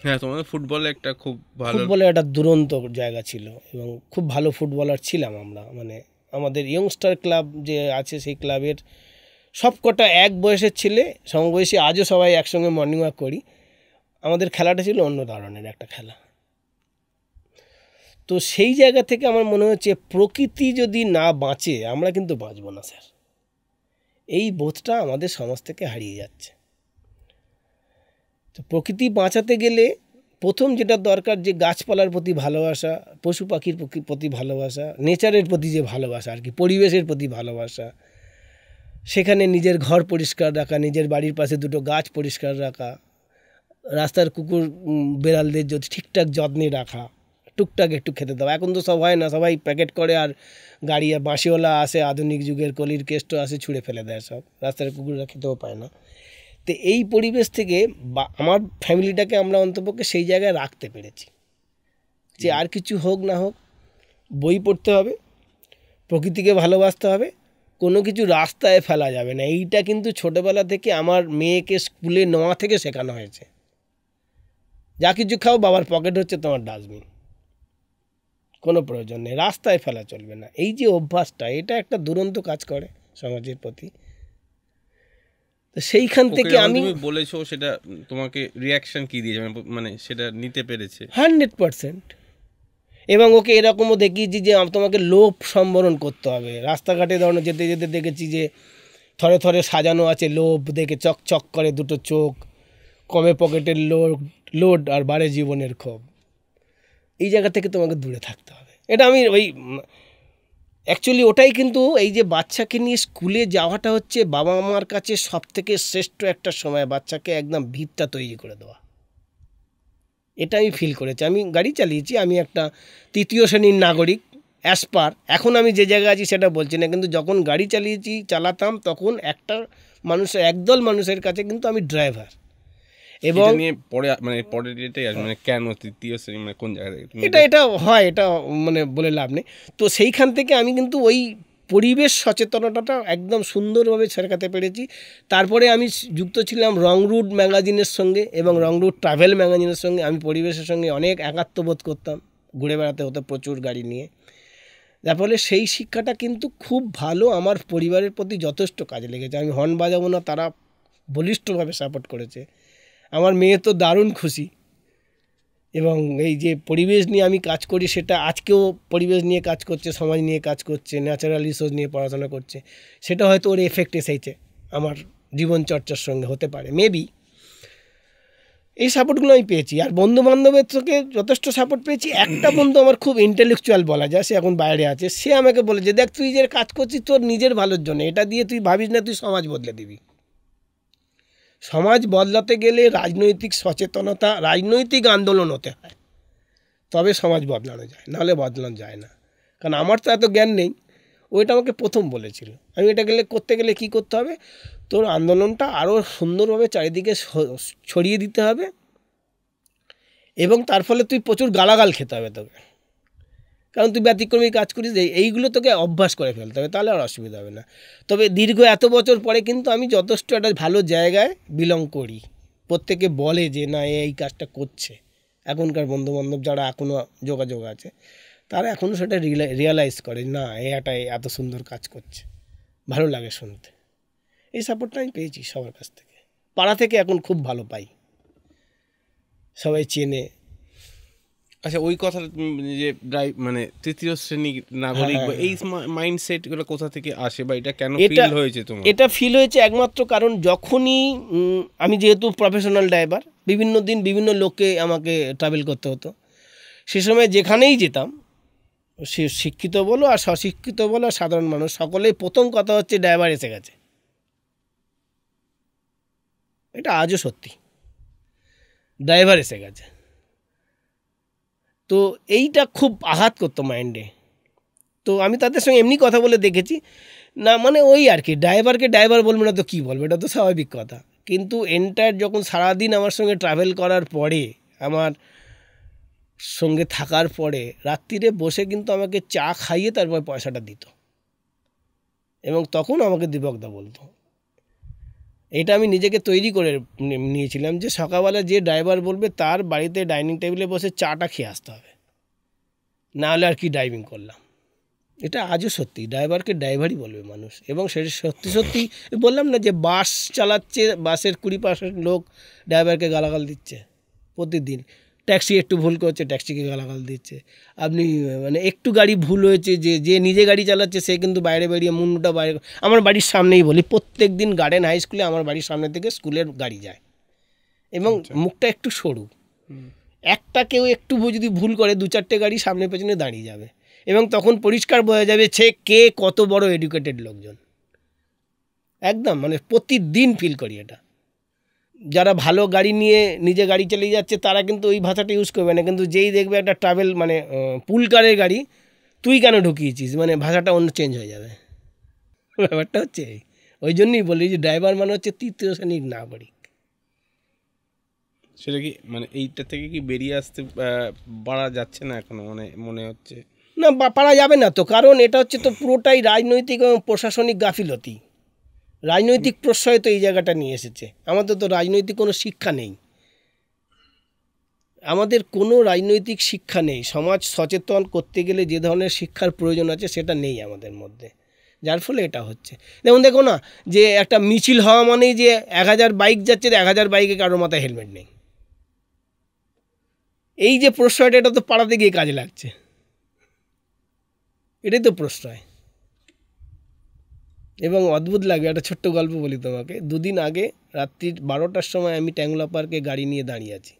হ্যাঁ, তোমাদের ফুটবলে একটা খুব ভালো ফুটবলে একটা দুরন্ত জায়গা ছিল এবং খুব ভালো ফুটবলার ছিলাম আমরা। মানে আমাদের ইয়ংস্টার ক্লাব যে আছে সেই ক্লাবের সব কটা এক বয়সের ছেলে, সমবয়সী, আজও সবাই একসঙ্গে মর্নিং ওয়াক করি। আমাদের খেলাটা ছিল অন্য ধরনের একটা খেলা। তো সেই জায়গা থেকে আমার মনে হচ্ছে প্রকৃতি যদি না বাঁচে আমরা কিন্তু বাঁচবো না স্যার। এই বোধটা আমাদের সমাজ থেকে হারিয়ে যাচ্ছে। তো প্রকৃতি বাঁচাতে গেলে প্রথম যেটা দরকার, যে গাছপালার প্রতি ভালোবাসা, পশু পাখির প্রতি ভালোবাসা, নেচারের প্রতি যে ভালোবাসা আর কি, পরিবেশের প্রতি ভালোবাসা, সেখানে নিজের ঘর পরিষ্কার রাখা, নিজের বাড়ির পাশে দুটো গাছ পরিষ্কার রাখা, রাস্তার কুকুর বেড়ালদের যদি ঠিকঠাক যত্নে রাখা, টুকটাক একটু খেতে দেওয়া। এখন তো সব হয় না, সবাই প্যাকেট করে আর গাড়ি বাঁশিওয়ালা আসে, আধুনিক যুগের কলির কেষ্ট আসে, ছুঁড়ে ফেলে দেয় সব, রাস্তার কুকুররা খেতেও পায় না। তো এই পরিবেশ থেকে আমার ফ্যামিলিটাকে আমরা অন্তপক্ষে সেই জায়গায় রাখতে পেরেছি যে আর কিছু হোক না হোক বই পড়তে হবে, প্রকৃতিকে ভালোবাসতে হবে, কোনো কিছু রাস্তায় ফেলা যাবে না। এইটা কিন্তু ছোটোবেলা থেকে আমার মেয়েকে স্কুলে নেওয়া থেকে শেখানো হয়েছে। যা কিছু খাও, বাবার পকেট হচ্ছে তোমার ডাস্টবিন, কোনো প্রয়োজন নেই, রাস্তায় ফেলা চলবে না। এই যে অভ্যাসটা, এটা একটা দুরন্ত কাজ করে সমাজের প্রতি। তো সেইখান থেকে আমি বলেছো, সেটা তোমাকে রিয়াকশন কি দিয়েছে, মানে সেটা নিতে পেরেছে 100%। এবং ওকে এরকমও দেখিয়েছি যে তোমাকে লোভ সম্বরণ করতে হবে। রাস্তাঘাটে ধরনের যেতে যেতে দেখেছি যে থরে থরে সাজানো আছে লোভ, দেখে চকচক করে দুটো চোখ, কমে পকেটের লোড আর বাড়ে জীবনের ক্ষোভ। এই জায়গা থেকে তোমাকে দূরে থাকতে হবে। এটা আমি ওই অ্যাকচুয়ালি ওটাই, কিন্তু এই যে বাচ্চাকে নিয়ে স্কুলে যাওয়াটা হচ্ছে বাবা মার কাছে সব থেকে শ্রেষ্ঠ একটা সময়, বাচ্চাকে একদম ভিতটা তৈরি করে দেওয়া। এটা আমি ফিল করেছি। আমি গাড়ি চালিয়েছি, আমি একটা 3য় শ্রেণীর নাগরিক অ্যাসপার। এখন আমি যে জায়গায় আছি সেটা বলছি না, কিন্তু যখন গাড়ি চালাতাম তখন একটা মানুষের, একদল মানুষের কাছে কিন্তু আমি ড্রাইভার। এবং নিয়ে পরে মানে পরের এটাই আসবে, মানে কেন 3য় শ্রেণী, মানে কোন জায়গা থেকে এটা হয়, এটা মানে বলে লাভ নেই। তো সেইখান থেকে আমি কিন্তু ওই পরিবেশ সচেতনতাটা একদম সুন্দরভাবে শেখাতে পেরেছি। তারপরে আমি যুক্ত ছিলাম রং রুট ম্যাগাজিনের সঙ্গে এবং রং রুট ট্রাভেল ম্যাগাজিনের সঙ্গে। আমি পরিবেশের সঙ্গে অনেক একাত্মবোধ করতাম, ঘুরে বেড়াতে হতো প্রচুর গাড়ি নিয়ে। যার ফলে সেই শিক্ষাটা কিন্তু খুব ভালো আমার পরিবারের প্রতি যথেষ্ট কাজে লেগেছে। আমি হর্ন বাজাবো না, তারা বলিষ্ঠভাবে সাপোর্ট করেছে। আমার মেয়ে তো দারুণ খুশি। এবং এই যে পরিবেশ নিয়ে আমি কাজ করি, সেটা আজকেও পরিবেশ নিয়ে কাজ করছে, সমাজ নিয়ে কাজ করছে, ন্যাচারাল রিসোর্স নিয়ে পড়াশোনা করছে। সেটা হয়তো ওর এফেক্ট এসেছে আমার জীবনচর্চার সঙ্গে, হতে পারে মেবি। এই সাপোর্টগুলো আমি পেয়েছি। আর বন্ধুবান্ধবের থেকে যথেষ্ট সাপোর্ট পেয়েছি। একটা বন্ধু আমার খুব ইন্টেলেকচুয়াল বলা যায়, সে এখন বাইরে আছে, সে আমাকে বলেছে, দেখ তুই যে কাজ করছিস তোর নিজের ভালোর জন্য, এটা দিয়ে তুই ভাবিস না তুই সমাজ বদলে দিবি। সমাজ বদলাতে গেলে রাজনৈতিক সচেতনতা, রাজনৈতিক আন্দোলন হতে হয়, তবে সমাজ বদলানো যায়, নাহলে বদলানো যায় না। কারণ আমার তো এত জ্ঞান নেই। ওইটা আমাকে প্রথম বলেছিল। আমি এটা করতে গেলে কী করতে হবে, তোর আন্দোলনটা আরও সুন্দরভাবে চারিদিকে ছড়িয়ে দিতে হবে এবং তার ফলে তুই প্রচুর গালাগাল খেতে হবে তোকে, কারণ তুই ব্যতিক্রমী কাজ করিস। এইগুলো তোকে অভ্যাস করে ফেলতে হবে, তাহলে আর অসুবিধা হবে না। তবে দীর্ঘ এত বছর পরে কিন্তু আমি যথেষ্ট একটা ভালো জায়গায় বিলং করি। প্রত্যেকে বলে যে না এই কাজটা করছে, এখনকার বন্ধুবান্ধব যারা এখনও যোগাযোগ আছে তারা এখনও সেটা রিয়ালাইজ করে, না এটা এত সুন্দর কাজ করছে, ভালো লাগে শুনতে। এই সাপোর্টটা আমি পেয়েছি সবার কাছ থেকে। পাড়া থেকে এখন খুব ভালো পাই, সবাই চেনে। আচ্ছা, ওই কথা যে মানে 3য় শ্রেণী নাগরিক, এই মাইন্ডসেটগুলো কোথা থেকে আসে বা এটা কেন ফিল হয়েছে তোমার? এটা ফিল হয়েছে একমাত্র কারণ যখনই আমি যেহেতু প্রফেশনাল ড্রাইভার, বিভিন্ন দিন বিভিন্ন লোককে আমাকে ট্রাভেল করতে হতো। সে সময় যেখানেই যেতাম, সে শিক্ষিত বলো আর স্বশিক্ষিত বলো আর সাধারণ মানুষ, সকলেই প্রথম কথা হচ্ছে ড্রাইভার এসে গেছে। এটা আজও সত্যি, ড্রাইভার এসে গেছে। তো এইটা খুব আঘাত করতো মাইন্ডে। তো আমি তাদের সঙ্গে এমনি কথা বলে দেখেছি, না মানে ওই আর কি, ড্রাইভারকে ড্রাইভার বলবে না তো কী বলবে, এটা তো স্বাভাবিক কথা। কিন্তু এন্টায়ার যখন সারাদিন আমার সঙ্গে ট্রাভেল করার পরে, আমার সঙ্গে থাকার পরে, রাত্রিরে বসে কিন্তু আমাকে চা খাইয়ে তারপর পয়সাটা দিত। এবং তখন আমাকে দীপকদা বলতো এটা আমি নিজেকে তৈরি করে নিয়েছিলাম যে সকালবেলা যে ড্রাইভার বলবে তার বাড়িতে ডাইনিং টেবিলে বসে চাটা খেয়ে আসতে হবে, না হলে আর কি ড্রাইভিং করলাম। এটা আজও সত্যি, ড্রাইভারকে ড্রাইভারই বলবে মানুষ। এবং সেটা সত্যি সত্যি বললাম না যে বাস চালাচ্ছে, বাসের 20% লোক ড্রাইভারকে গালাগাল দিচ্ছে প্রতিদিন। ট্যাক্সি একটু ভুল করছে, ট্যাক্সিকে গালাগাল দিচ্ছে। আপনি মানে একটু গাড়ি ভুল হয়েছে, যে যে নিজে গাড়ি চালাচ্ছে সে কিন্তু বাইরে বেরিয়ে মুন্ডুটা বাইরে। আমার বাড়ির সামনেই বলি, প্রত্যেক দিন গার্ডেন হাই স্কুলে আমার বাড়ির সামনে থেকে স্কুলের গাড়ি যায় এবং মুখটা একটু সরু। একটা কেউ একটু যদি ভুল করে 2-4টে গাড়ি সামনে পেছনে দাঁড়িয়ে যাবে এবং তখন পরিষ্কার বোঝা যাবে সে কে কত বড় এডুকেটেড লোকজন। একদম মানে প্রতিদিন ফিল করি এটা। যারা ভালো গাড়ি নিয়ে নিজে গাড়ি চালিয়ে যাচ্ছে তারা কিন্তু ওই ভাষাটা ইউজ করবে না, কিন্তু যেই দেখবে একটা ট্রাভেল মানে পুল কারের গাড়ি, তুই কেন ঢুকিয়েছিস, মানে ভাষাটা অন্য চেঞ্জ হয়ে যাবে। ব্যাপারটা হচ্ছে ওই জন্যই বলি যে ড্রাইভার মানে হচ্ছে তৃতীয় শ্রেণীর নাগরিক। সেটা কি মানে এইটা থেকে কি বেরিয়ে আসতে পারা যাচ্ছে না এখনো, মানে মনে হচ্ছে? না, পারা যাবে না তো, কারণ এটা হচ্ছে তো পুরোটাই রাজনৈতিক এবং প্রশাসনিক গাফিলতি। রাজনৈতিক প্রশ্রয় তো এই জায়গাটা নিয়ে এসেছে। আমাদের তো রাজনৈতিক কোনো শিক্ষা নেই, আমাদের কোনো রাজনৈতিক শিক্ষা নেই। সমাজ সচেতন করতে গেলে যে ধরনের শিক্ষার প্রয়োজন আছে সেটা নেই আমাদের মধ্যে, যার ফলে এটা হচ্ছে। যেমন দেখো না, যে একটা মিছিল হওয়া মানেই যে 1000 বাইক যাচ্ছে, 1000 বাইকে কারোর মাথায় হেলমেট নেই। এই যে প্রশ্রয়টা, এটা তো পাড়াতে গিয়ে কাজে লাগছে, এটাই তো প্রশ্রয়। এবং অদ্ভুত লাগে, একটা ছোট্ট গল্প বলি তোমাকে। 2 দিন আগে রাত্রি 12টার সময় আমি ট্যাংলা পার্কে গাড়ি নিয়ে দাঁড়িয়ে আছি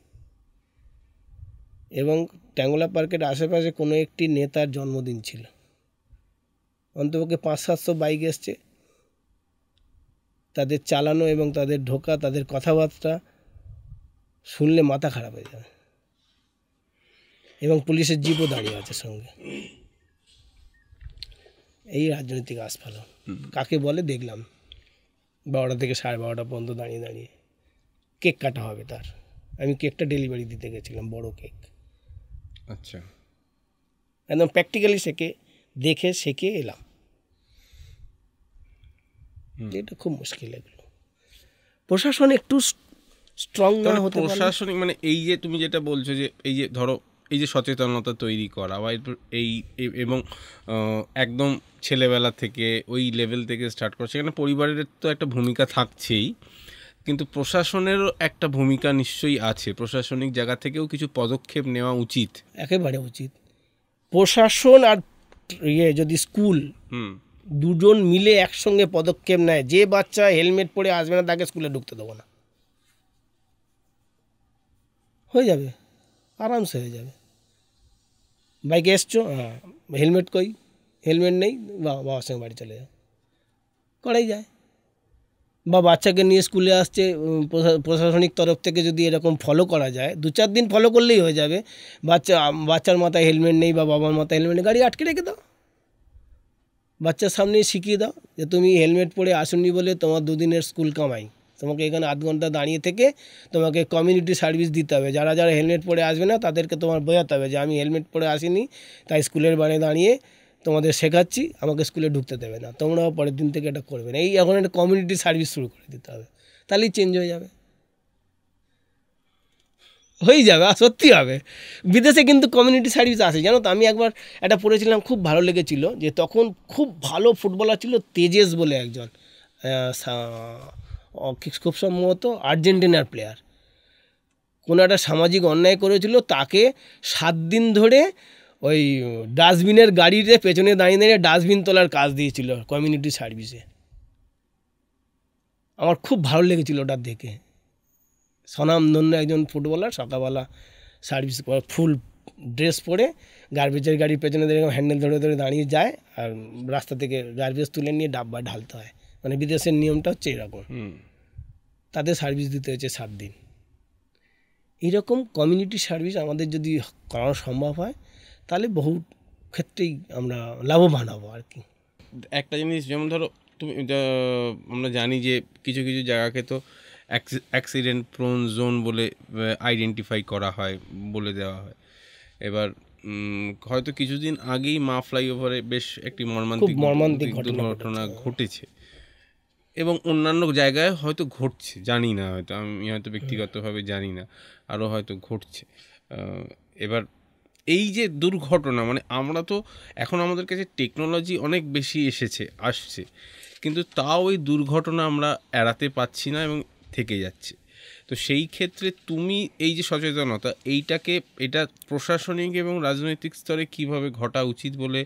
এবং ট্যাংলা পার্কের আশেপাশে কোনো একটি নেতার জন্মদিন ছিল। অন্তপক্ষে 500-700 বাইক এসছে, তাদের চালানো এবং তাদের ঢোকা, তাদের কথাবার্তা শুনলে মাথা খারাপ হয়ে যাবে। এবং পুলিশের জিপও দাঁড়িয়ে আছে সঙ্গে। এই রাজনৈতিক আস্ফালন কাকে বলে দেখলাম 12টা থেকে 12:30 পর্যন্ত দাঁড়িয়ে দাঁড়িয়ে। কেক কাটা হবে তার, আমি কেকটা ডেলিভারি দিতে গেছিলাম, বড় কেক। আচ্ছা, একদম প্র্যাকটিক্যালি দেখে শিখে এলাম। এটা খুব মুশকিল। এগুলো প্রশাসন একটু স্ট্রং না হতে পারে। প্রশাসনিক মানে এই যে তুমি যেটা বলছো যে এই যে ধরো এই যে সচেতনতা তৈরি করা বা এবং একদম ছেলেবেলা থেকে ওই লেভেল থেকে স্টার্ট করা, সেখানে পরিবারের তো একটা ভূমিকা থাকছেই, কিন্তু প্রশাসনেরও একটা ভূমিকা নিশ্চয়ই আছে। প্রশাসনিক জায়গা থেকেও কিছু পদক্ষেপ নেওয়া উচিত, একেবারে উচিত। প্রশাসন আর যদি স্কুল দুজন মিলে একসঙ্গে পদক্ষেপ নেয়, যে বাচ্চা হেলমেট পরে আসবে না তাকে স্কুলে ঢুকতে দেবো না, হয়ে যাবে, আরামসে হয়ে যাবে। বাইকে এসছো, হ্যাঁ হেলমেট কই, হেলমেট নেই, বাবার সঙ্গে বাড়ি চলে যাও, করাই যায়। বা বাচ্চাকে নিয়ে স্কুলে আসছে, প্রশাসনিক তরফ থেকে যদি এরকম ফলো করা যায়, 2-4 দিন ফলো করলেই হয়ে যাবে। বাচ্চার মাথায় হেলমেট নেই বা বাবার মাথায় হেলমেট নেই, গাড়ি আটকে রেখে দাও, বাচ্চার সামনেই শিখিয়ে দাও যে তুমি হেলমেট পরে আসুনি বলে তোমার 2 দিনের স্কুল কামাই, তোমাকে এখানে 8 ঘন্টা দাঁড়িয়ে থেকে তোমাকে কমিউনিটি সার্ভিস দিতে হবে। যারা যারা হেলমেট পরে আসবে না তাদেরকে তোমার বোঝাতে হবে যে আমি হেলমেট পরে আসিনি, তাই স্কুলের বাইরে দাঁড়িয়ে তোমাদের শেখাচ্ছি, আমাকে স্কুলে ঢুকতে দেবে না, তোমরাও পরের দিন থেকে এটা করবে না। এই এখন একটা কমিউনিটি সার্ভিস শুরু করে দিতে হবে, তাহলেই চেঞ্জ হয়ে যাবে, হয়ে যাবে, আর সত্যি হবে। বিদেশে কিন্তু কমিউনিটি সার্ভিস আছে, জানো তো। আমি একবার একটা পড়েছিলাম, খুব ভালো লেগেছিল, যে তখন খুব ভালো ফুটবলার ছিল তেজেস বলে একজন, খুব সম্ভবত আর্জেন্টিনার প্লেয়ার। কোনো একটা সামাজিক অন্যায় করেছিল, তাকে 7 দিন ধরে ওই ডাস্টবিনের গাড়িতে পেছনে দাঁড়িয়ে দাঁড়িয়ে ডাস্টবিন তোলার কাজ দিয়েছিল কমিউনিটি সার্ভিসে। আমার খুব ভালো লেগেছিল ওটা দেখে। স্বনামধন্য একজন ফুটবলার, সকালবেলা সার্ভিস করে ফুল ড্রেস পরে গার্বেজের গাড়ির পেছনে দেখে হ্যান্ডেল ধরে ধরে দাঁড়িয়ে যায়, আর রাস্তা থেকে গার্বেজ তুলে নিয়ে ডাব্বা ঢালতে হয়। মানে বিদেশের নিয়মটা হচ্ছে এরকম, তাদের সার্ভিস দিতে হয়েছে 7 দিন। এইরকম কমিউনিটি সার্ভিস আমাদের যদি করানো সম্ভব হয় তাহলে বহু ক্ষেত্রেই আমরা লাভবান হব আর কি। একটা জিনিস যেমন ধরো তুমি আমরা জানি যে কিছু কিছু জায়গাকে তো অ্যাক্সিডেন্ট প্রোন জোন বলে আইডেন্টিফাই করা হয়, বলে দেওয়া হয়। এবার হয়তো কিছুদিন আগেই মা ফ্লাইওভারে বেশ একটি মর্মান্তিক দুর্ঘটনা ঘটেছে। এবং অন্যান্য জায়গায় হয়তো ঘটছে, জানি না, হয়তো আমি হয়তো ব্যক্তিগতভাবে জানি না, আরও হয়তো ঘটছে। এবার এই যে দুর্ঘটনা, মানে আমরা তো এখন আমাদের কাছে টেকনোলজি অনেক বেশি আসছে, কিন্তু তাও ওই দুর্ঘটনা আমরা এড়াতে পারছি না এবং থেকে যাচ্ছে। তো সেই ক্ষেত্রে তুমি এই যে সচেতনতা, এটা প্রশাসনিক এবং রাজনৈতিক স্তরে কিভাবে ঘটা উচিত বলে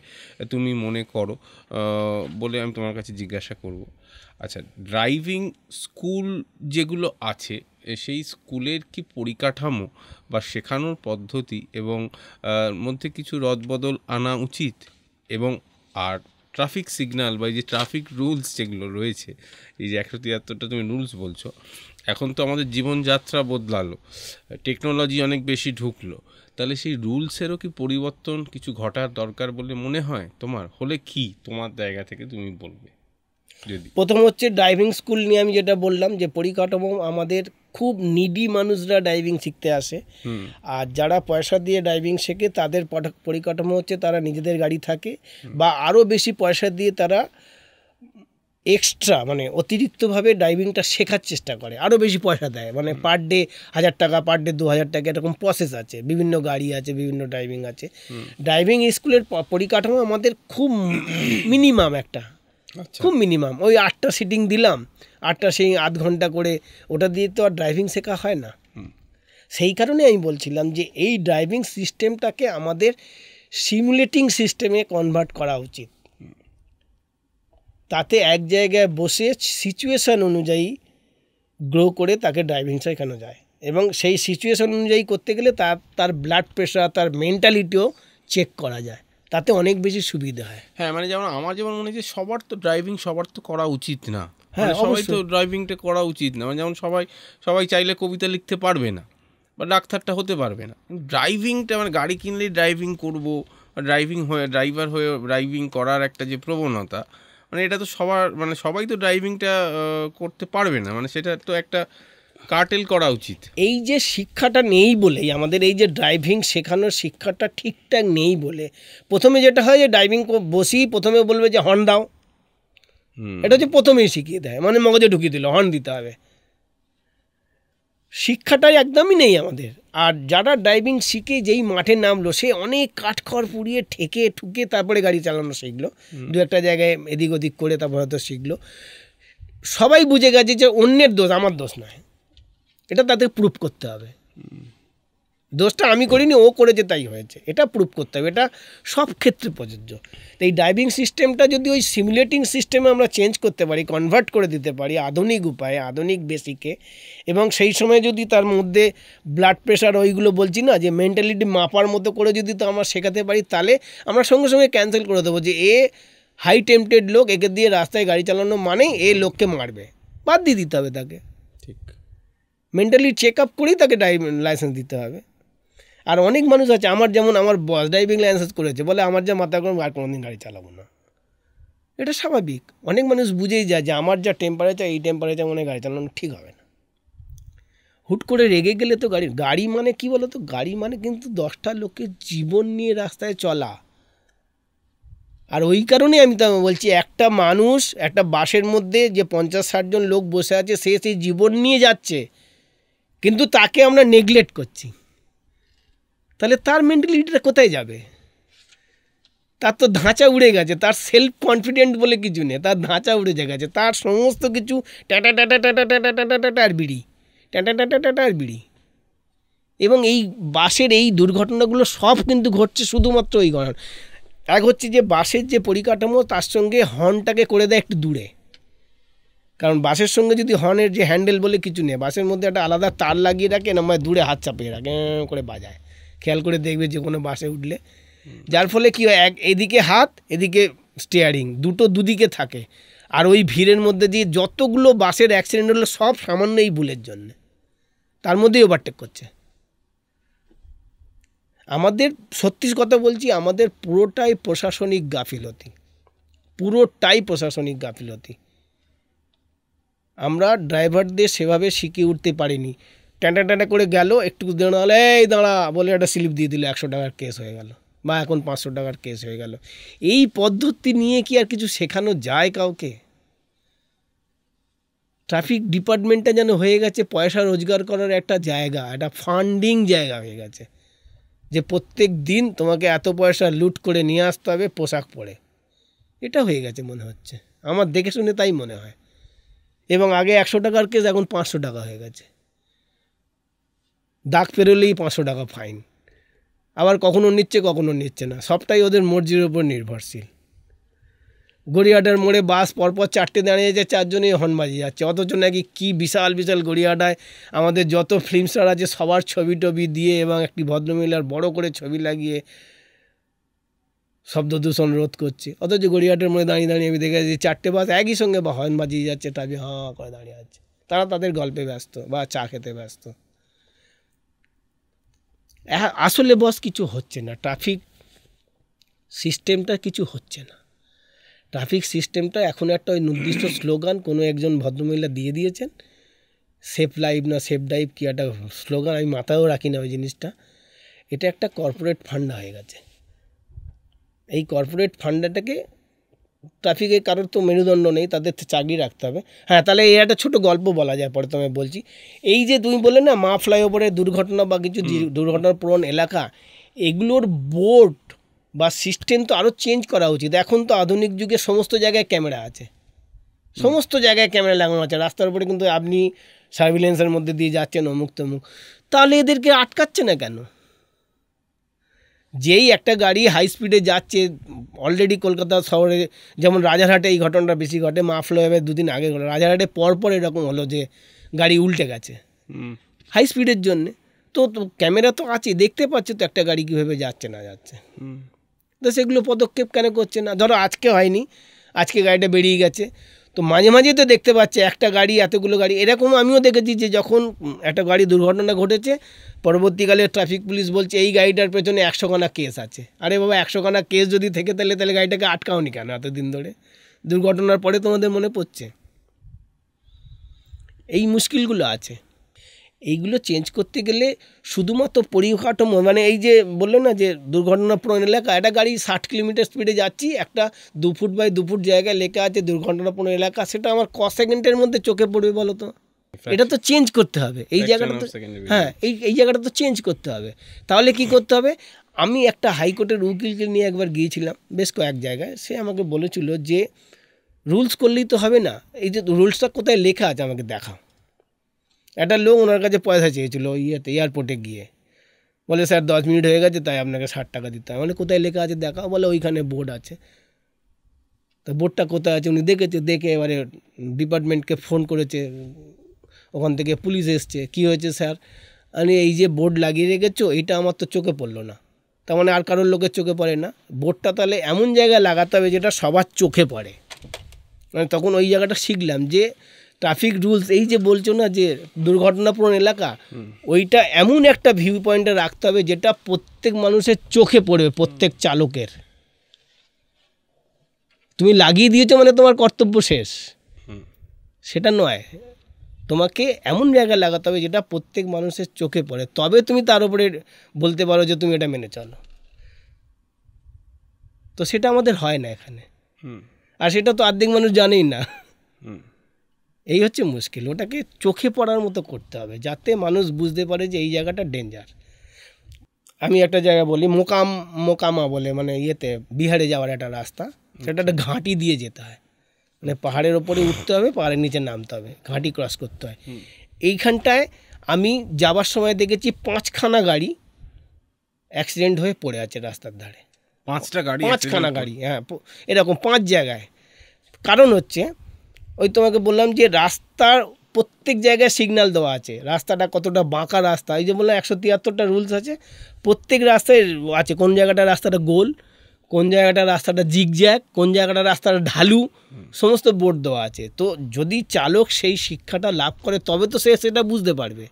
তুমি মনে করো বলে আমি তোমার কাছে জিজ্ঞাসা করব। আচ্ছা, ড্রাইভিং স্কুল যেগুলো আছে, সেই স্কুলের কি পরিকাঠামো বা শেখানোর পদ্ধতি এবং মধ্যে কিছু রদবদল আনা উচিত? এবং আর ট্রাফিক সিগন্যাল বা এই যে ট্রাফিক রুলস যেগুলো রয়েছে, এই যে 173টা তুমি রুলস বলছো, এখন তো আমাদের জীবনযাত্রা বদলালো, টেকনোলজি অনেক বেশি ঢুকলো, তাহলে সেই রুলসেরও কি পরিবর্তন কিছু ঘটার দরকার বলে মনে হয় তোমার? হলে কি তোমার জায়গা থেকে তুমি বলবে? যদি প্রথম হচ্ছে ড্রাইভিং স্কুল নিয়ে আমি যেটা বললাম, যে পরিকাঠামো আমাদের খুব নিডি মানুষরা ড্রাইভিং শিখতে আসে, আর যারা পয়সা দিয়ে ড্রাইভিং শেখে তাদের পরিকাঠামো হচ্ছে তারা নিজেদের গাড়ি থাকে, বা আরও বেশি পয়সা দিয়ে তারা এক্সট্রা মানে অতিরিক্তভাবে ড্রাইভিংটা শেখার চেষ্টা করে, আরও বেশি পয়সা দেয়, মানে পার ডে 1000 টাকা, পার ডে 2000 টাকা, এরকম প্রসেস আছে, বিভিন্ন গাড়ি আছে, বিভিন্ন ড্রাইভিং আছে। ড্রাইভিং স্কুলের পরিকাঠামো আমাদের খুব মিনিমাম একটা, খুব মিনিমাম, ওই 8টা সিটিং দিলাম, 8টা সেই আধ ঘন্টা করে, ওটা দিয়ে তো আর ড্রাইভিং শেখা হয় না। সেই কারণে আমি বলছিলাম যে এই ড্রাইভিং সিস্টেমটাকে আমাদের সিমুলেটিং সিস্টেমে কনভার্ট করা উচিত। তাতে এক জায়গায় বসে সিচুয়েশান অনুযায়ী গ্রো করে তাকে ড্রাইভিং শেখানো যায়, এবং সেই সিচুয়েশান অনুযায়ী করতে গেলে তার ব্লাড প্রেশার, তার মেন্টালিটিও চেক করা যায়, তাতে অনেক বেশি সুবিধা হয়। হ্যাঁ, মানে যেমন আমার যেমন মনে হয় যে সবার তো করা উচিত না। হ্যাঁ, সবাই তো ড্রাইভিংটা করা উচিত না, মানে যেমন সবাই চাইলে কবিতা লিখতে পারবে না বা ডাক্তারটা হতে পারবে না। ড্রাইভিংটা মানে গাড়ি কিনলেই ড্রাইভিং করবো, ড্রাইভার হয়ে ড্রাইভিং করার একটা যে প্রবণতা, মানে এটা তো সবাই তো ড্রাইভিংটা করতে পারবে না, মানে সেটা তো একটা কার্টেল করা উচিত। এই যে শিক্ষাটা নেই বলেই, আমাদের এই যে ড্রাইভিং শেখানোর শিক্ষাটা ঠিকঠাক নেই বলে, প্রথমে যেটা হয় যে ড্রাইভিং বসেই প্রথমে বলবে যে হর্ন দাও, এটা হচ্ছে প্রথমেই শিখিয়ে দেয়, মানে মগজে ঢুকিয়ে দিল হর্ন দিতে হবে। শিক্ষাটাই একদমই নেই আমাদের। আর যারা ড্রাইভিং শিখে যেই মাঠে নামলো, সে অনেক কাঠখড় পুড়িয়ে ঠুকে তারপরে গাড়ি চালানো শিখলো, দু একটা জায়গায় এদিক ওদিক করে তারপর হয়তো শিখলো। সবাই বুঝে গেছে যে অন্যের দোষ, আমার দোষ নয়, এটা তাদের প্রুফ করতে হবে। দোষটা আমি করিনি, ও করেছে তাই হয়েছে, এটা প্রুফ করতে হবে। এটা সব ক্ষেত্রে প্রযোজ্য। তো এই ড্রাইভিং সিস্টেমটা যদি ওই সিমুলেটিং সিস্টেমে আমরা চেঞ্জ করতে পারি, কনভার্ট করে দিতে পারি আধুনিক উপায়ে, আধুনিক বেসিকে, এবং সেই সময় যদি তার মধ্যে ব্লাড প্রেশার ওইগুলো বলছি না, যে মেন্টালিটি মাপার মতো করে যদি তো আমরা শেখাতে পারি, তাহলে আমরা সঙ্গে সঙ্গে ক্যান্সেল করে দেবো যে এ হাই টেম্পটেড লোক, একে দিয়ে রাস্তায় গাড়ি চালানো মানেই এ লোককে মারবে, বাদ দিয়ে দিতে হবে তাকে। ঠিক, মেন্টালি চেক আপ করেই তাকে লাইসেন্স দিতে হবে। আর অনেক মানুষ আছে, আমার বস ড্রাইভিং লাইসেন্স করেছে বলে আমার যা মাথা গরম, আর কোনোদিন গাড়ি চালাবো না, এটা স্বাভাবিক। অনেক মানুষ বুঝেই যায় যে আমার যা টেম্পারেচার, এই টেম্পারেচার মনে গাড়ি চালানো ঠিক হবে না। হুট করে রেগে গেলে তো গাড়ি মানে কি বলো তো, গাড়ি মানে কিন্তু 10টা লোকের জীবন নিয়ে রাস্তায় চলা। আর ওই কারণে আমি তো বলছি, একটা মানুষ একটা বাসের মধ্যে যে 50-60 জন লোক বসে আছে, সে সেই জীবন নিয়ে যাচ্ছে, কিন্তু তাকে আমরা নেগলেক্ট করছি, তাহলে তার মেন্টালিটিটা কোথায় যাবে? তার তো ধাঁচা উড়ে গেছে, তার সেলফ কনফিডেন্ট বলে কিছু নেই, তার ধাঁচা উড়ে গেছে, তার সমস্ত কিছু টাটা টাটা টাটা টাটা টাটা টাটা আর বিড়ি, টাটা টাটা টাটা আর বিড়ি। এবং এই বাসের এই দুর্ঘটনাগুলো সব কিন্তু ঘটছে শুধুমাত্র ওই কারণ। এক হচ্ছে যে বাসের যে পরিকাঠামো, তার সঙ্গে হর্নটাকে করে দেয় একটু দূরে, কারণ বাসের সঙ্গে যদি হর্নের যে হ্যান্ডেল বলে কিছু নেই, বাসের মধ্যে একটা আলাদা তার লাগিয়ে রাখে না, মানে দূরে হাত চাপিয়ে রাখে করে বাজায়, খেয়াল করে দেখবে যে কোনো বাসে উঠলে, যার ফলে কী হয়, এদিকে হাত, এদিকে স্টিয়ারিং, দুদিকে থাকে। আর ওই ভিড়ের মধ্যে দিয়ে যতগুলো বাসের অ্যাক্সিডেন্ট হলো, সব সামান্য এই ভুলের জন্য, তার মধ্যেই ওভারটেক করছে। আমাদের সত্যি কথা বলছি, আমাদের পুরোটাই প্রশাসনিক গাফিলতি। আমরা ড্রাইভারদের সেভাবে শিখিয়ে উঠতে পারিনি। টাটা করে গেল, একটু দাঁড়ালে এই দাঁড়া বলে একটা স্লিপ দিয়ে দিল, 100 টাকার কেস হয়ে গেল, বা এখন 500 টাকার কেস হয়ে গেল। এই পদ্ধতি নিয়ে কি আর কিছু শেখানো যায় কাউকে? ট্রাফিক ডিপার্টমেন্টটা যেন হয়ে গেছে পয়সা রোজগার করার একটা জায়গা, একটা ফান্ডিং জায়গা হয়ে গেছে, যে প্রত্যেক দিন তোমাকে এত পয়সা লুট করে নিয়ে আসতে হবে পোশাক পরে। এটা হয়ে গেছে মনে হচ্ছে, আমার দেখে শুনে তাই মনে হয়। এবং আগে 100 টাকার কেস এখন 500 টাকা হয়ে গেছে, দাগ পেরোলেই 500 টাকা ফাইন। আবার কখনো নিচ্ছে না, সবটাই ওদের মর্জির ওপর নির্ভরশীল। গড়িয়াহাটের মোড়ে বাস পরপর 4টে দাঁড়িয়েছে, 4জনেই হর্ন বাজিয়ে যাচ্ছে, অথচ নাকি কি বিশাল বিশাল গড়িয়াহাটায় আমাদের যত ফিল্ম স্টার আছে সবার ছবি টবি দিয়ে এবং একটি ভদ্রমহিলার বড় করে ছবি লাগিয়ে শব্দ দূষণ রোধ করছে। অথচ গড়িয়াহাটের মোড়ে দাঁড়িয়ে দাঁড়িয়ে আমি দেখে যাচ্ছি 4টে বাস একই সঙ্গে বা হর্ন বাজিয়ে যাচ্ছে, ট্রাফিক হাঁ করে দাঁড়িয়ে আছে, তারা তাদের গল্পে ব্যস্ত বা চা খেতে ব্যস্ত। আসলে বস কিছু হচ্ছে না, ট্রাফিক সিস্টেমটা কিছু হচ্ছে না। ট্রাফিক সিস্টেমটা এখন একটা ওই নির্দিষ্ট স্লোগান কোনো একজন ভদ্রমহিলা দিয়ে দিয়েছেন, সেফ লাইফ না সেফ ড্রাইভ কি একটা স্লোগান, আমি মাথায়ও রাখি না ওই জিনিসটা। এটা একটা কর্পোরেট ফান্ডা হয়ে গেছে। এই কর্পোরেট ফান্ডাটাকে ট্রাফিকে কারোর তো মেরুদণ্ড নেই, তাদের চাকরি রাখতে হবে। হ্যাঁ, তাহলে এই একটা ছোটো গল্প বলা যায়, পরে তো আমি বলছি। এই যে তুমি বললে না মা ফ্লাইওভারে দুর্ঘটনা বা কিছু দুর্ঘটনার প্রবণ এলাকা, এগুলোর বোর্ড বা সিস্টেম তো আরও চেঞ্জ করা উচিত। এখন তো আধুনিক যুগে সমস্ত জায়গায় ক্যামেরা আছে, সমস্ত জায়গায় ক্যামেরা লাগানো আছে, রাস্তার উপরে কিন্তু আপনি সার্ভিলেন্সের মধ্যে দিয়ে যাচ্ছেন অমুক তমুক, তাহলে এদেরকে আটকাচ্ছে না কেন? যেই একটা গাড়ি হাই স্পিডে যাচ্ছে, অলরেডি কলকাতা শহরে যেমন রাজারহাটে এই ঘটনাটা বেশি ঘটে, মা ফ্লাইওভার 2 দিন আগে ঘটে, রাজারহাটে পরপর এরকম হলো যে গাড়ি উল্টে গেছে হাই স্পিডের জন্যে। তো ক্যামেরা তো আছে, দেখতে পাচ্ছে তো একটা গাড়ি কীভাবে যাচ্ছে না যাচ্ছে, তো সেগুলো পদক্ষেপ কেন করছে না? ধরো আজকে হয়নি, আজকে গাড়িটা বেরিয়ে গেছে, তো মাঝে মাঝে তো দেখতে পাচ্ছে একটা গাড়ি এতগুলো গাড়ি। এরকম আমিও দেখেছি যে যখন একটা গাড়ি দুর্ঘটনা ঘটেছে, পরবর্তীকালে ট্রাফিক পুলিশ বলছে এই গাড়িটার পেছনে 100খানা কেস আছে। আরে বাবা, 100খানা কেস যদি থেকে তাহলে গাড়িটাকে আটকাওনি কেন এতদিন ধরে? দুর্ঘটনার পরে তোমাদের মনে পড়ছে? এই মুশকিলগুলো আছে, এইগুলো চেঞ্জ করতে গেলে শুধুমাত্র পরিকাঠামো, মানে এই যে বললো না যে দুর্ঘটনাপ্রবণ এলাকা, একটা গাড়ি 60 কিলোমিটার স্পিডে যাচ্ছি, একটা 2 ফুট বাই 2 ফুট জায়গায় লেখা আছে দুর্ঘটনাপ্রবণ এলাকা, সেটা আমার ক সেকেন্ডের মধ্যে চোখে পড়বে বলো তো? এটা তো চেঞ্জ করতে হবে এই জায়গাটা তো। হ্যাঁ, এই জায়গাটা তো চেঞ্জ করতে হবে। তাহলে কি করতে হবে? আমি একটা হাইকোর্টের উকিলকে নিয়ে একবার গিয়েছিলাম বেশ কয়েক জায়গায়, সে আমাকে বলেছিল যে রুলস করলেই তো হবে না, এই যে রুলসটা কোথায় লেখা আছে আমাকে দেখাও। একটা লোক ওনার কাছে পয়সা চেয়েছিল এয়ারপোর্টে গিয়ে, বলে স্যার 10 মিনিট হয়ে গেছে তাই আপনাকে 60 টাকা দিতে হবে। মানে কোথায় লেখা আছে দেখাও, বলে ওইখানে বোর্ড আছে। তো বোর্ডটা কোথায় আছে উনি দেখে এবারে ডিপার্টমেন্টকে ফোন করেছে, ওখান থেকে পুলিশ এসছে। কি হয়েছে স্যার? আমি এই যে বোর্ড লাগিয়ে রেখেছো, এটা আমার তো চোখে পড়লো না। তার মানে আর কারোর লোকের চোখে পড়ে না, বোর্ডটা তাহলে এমন জায়গায় লাগাতে হবে যেটা সবার চোখে পড়ে। মানে তখন ওই জায়গাটা শিখলাম যে ট্রাফিক রুলস, এই যে বলছো না যে দুর্ঘটনাপ্রবণ এলাকা, ওইটা এমন একটা ভিউ পয়েন্টে রাখতে হবে যেটা প্রত্যেক মানুষের চোখে পড়বে, প্রত্যেক চালকের। তুমি লাগিয়ে দিয়েছো মানে তোমার কর্তব্য শেষ, সেটা নয়। তোমাকে এমন জায়গায় লাগাতে হবে যেটা প্রত্যেক মানুষের চোখে পড়ে, তবে তুমি তার উপরে বলতে পারো যে তুমি এটা মেনে চলো। তো সেটা আমাদের হয় না এখানে, আর সেটা তো অর্ধেক মানুষ জানেই না। এই হচ্ছে মুশকিল, ওটাকে চোখে পড়ার মতো করতে হবে যাতে মানুষ বুঝতে পারে যে এই জায়গাটা ডেঞ্জার। আমি একটা জায়গা বলি, মোকামা বলে, মানে বিহারে যাওয়ার একটা রাস্তা, সেটা একটা ঘাঁটি দিয়ে যেতে হয়, মানে পাহাড়ের ওপরে উঠতে হবে, পাহাড়ের নিচে নামতে হবে, ঘাঁটি ক্রস করতে হয়। এইখানটায় আমি যাবার সময় দেখেছি 5খানা গাড়ি অ্যাক্সিডেন্ট হয়ে পড়ে আছে রাস্তার ধারে। 5খানা গাড়ি, হ্যাঁ, এরকম 5 জায়গায়। কারণ হচ্ছে ওই তোমাকে বললাম যে রাস্তার প্রত্যেক জায়গায় সিগন্যাল দেওয়া আছে, রাস্তাটা কতটা বাঁকা রাস্তা। এই যে বললাম 173টা রুলস আছে, প্রত্যেক রাস্তায় আছে কোন জায়গাটা রাস্তাটা গোল, কোন জায়গাটা রাস্তাটা জিগজ্যাগ, কোন জায়গাটা রাস্তাটা ঢালু, সমস্ত বোর্ড দেওয়া আছে। তো যদি চালক সেই শিক্ষাটা লাভ করে তবে তো সে সেটা বুঝতে পারবে।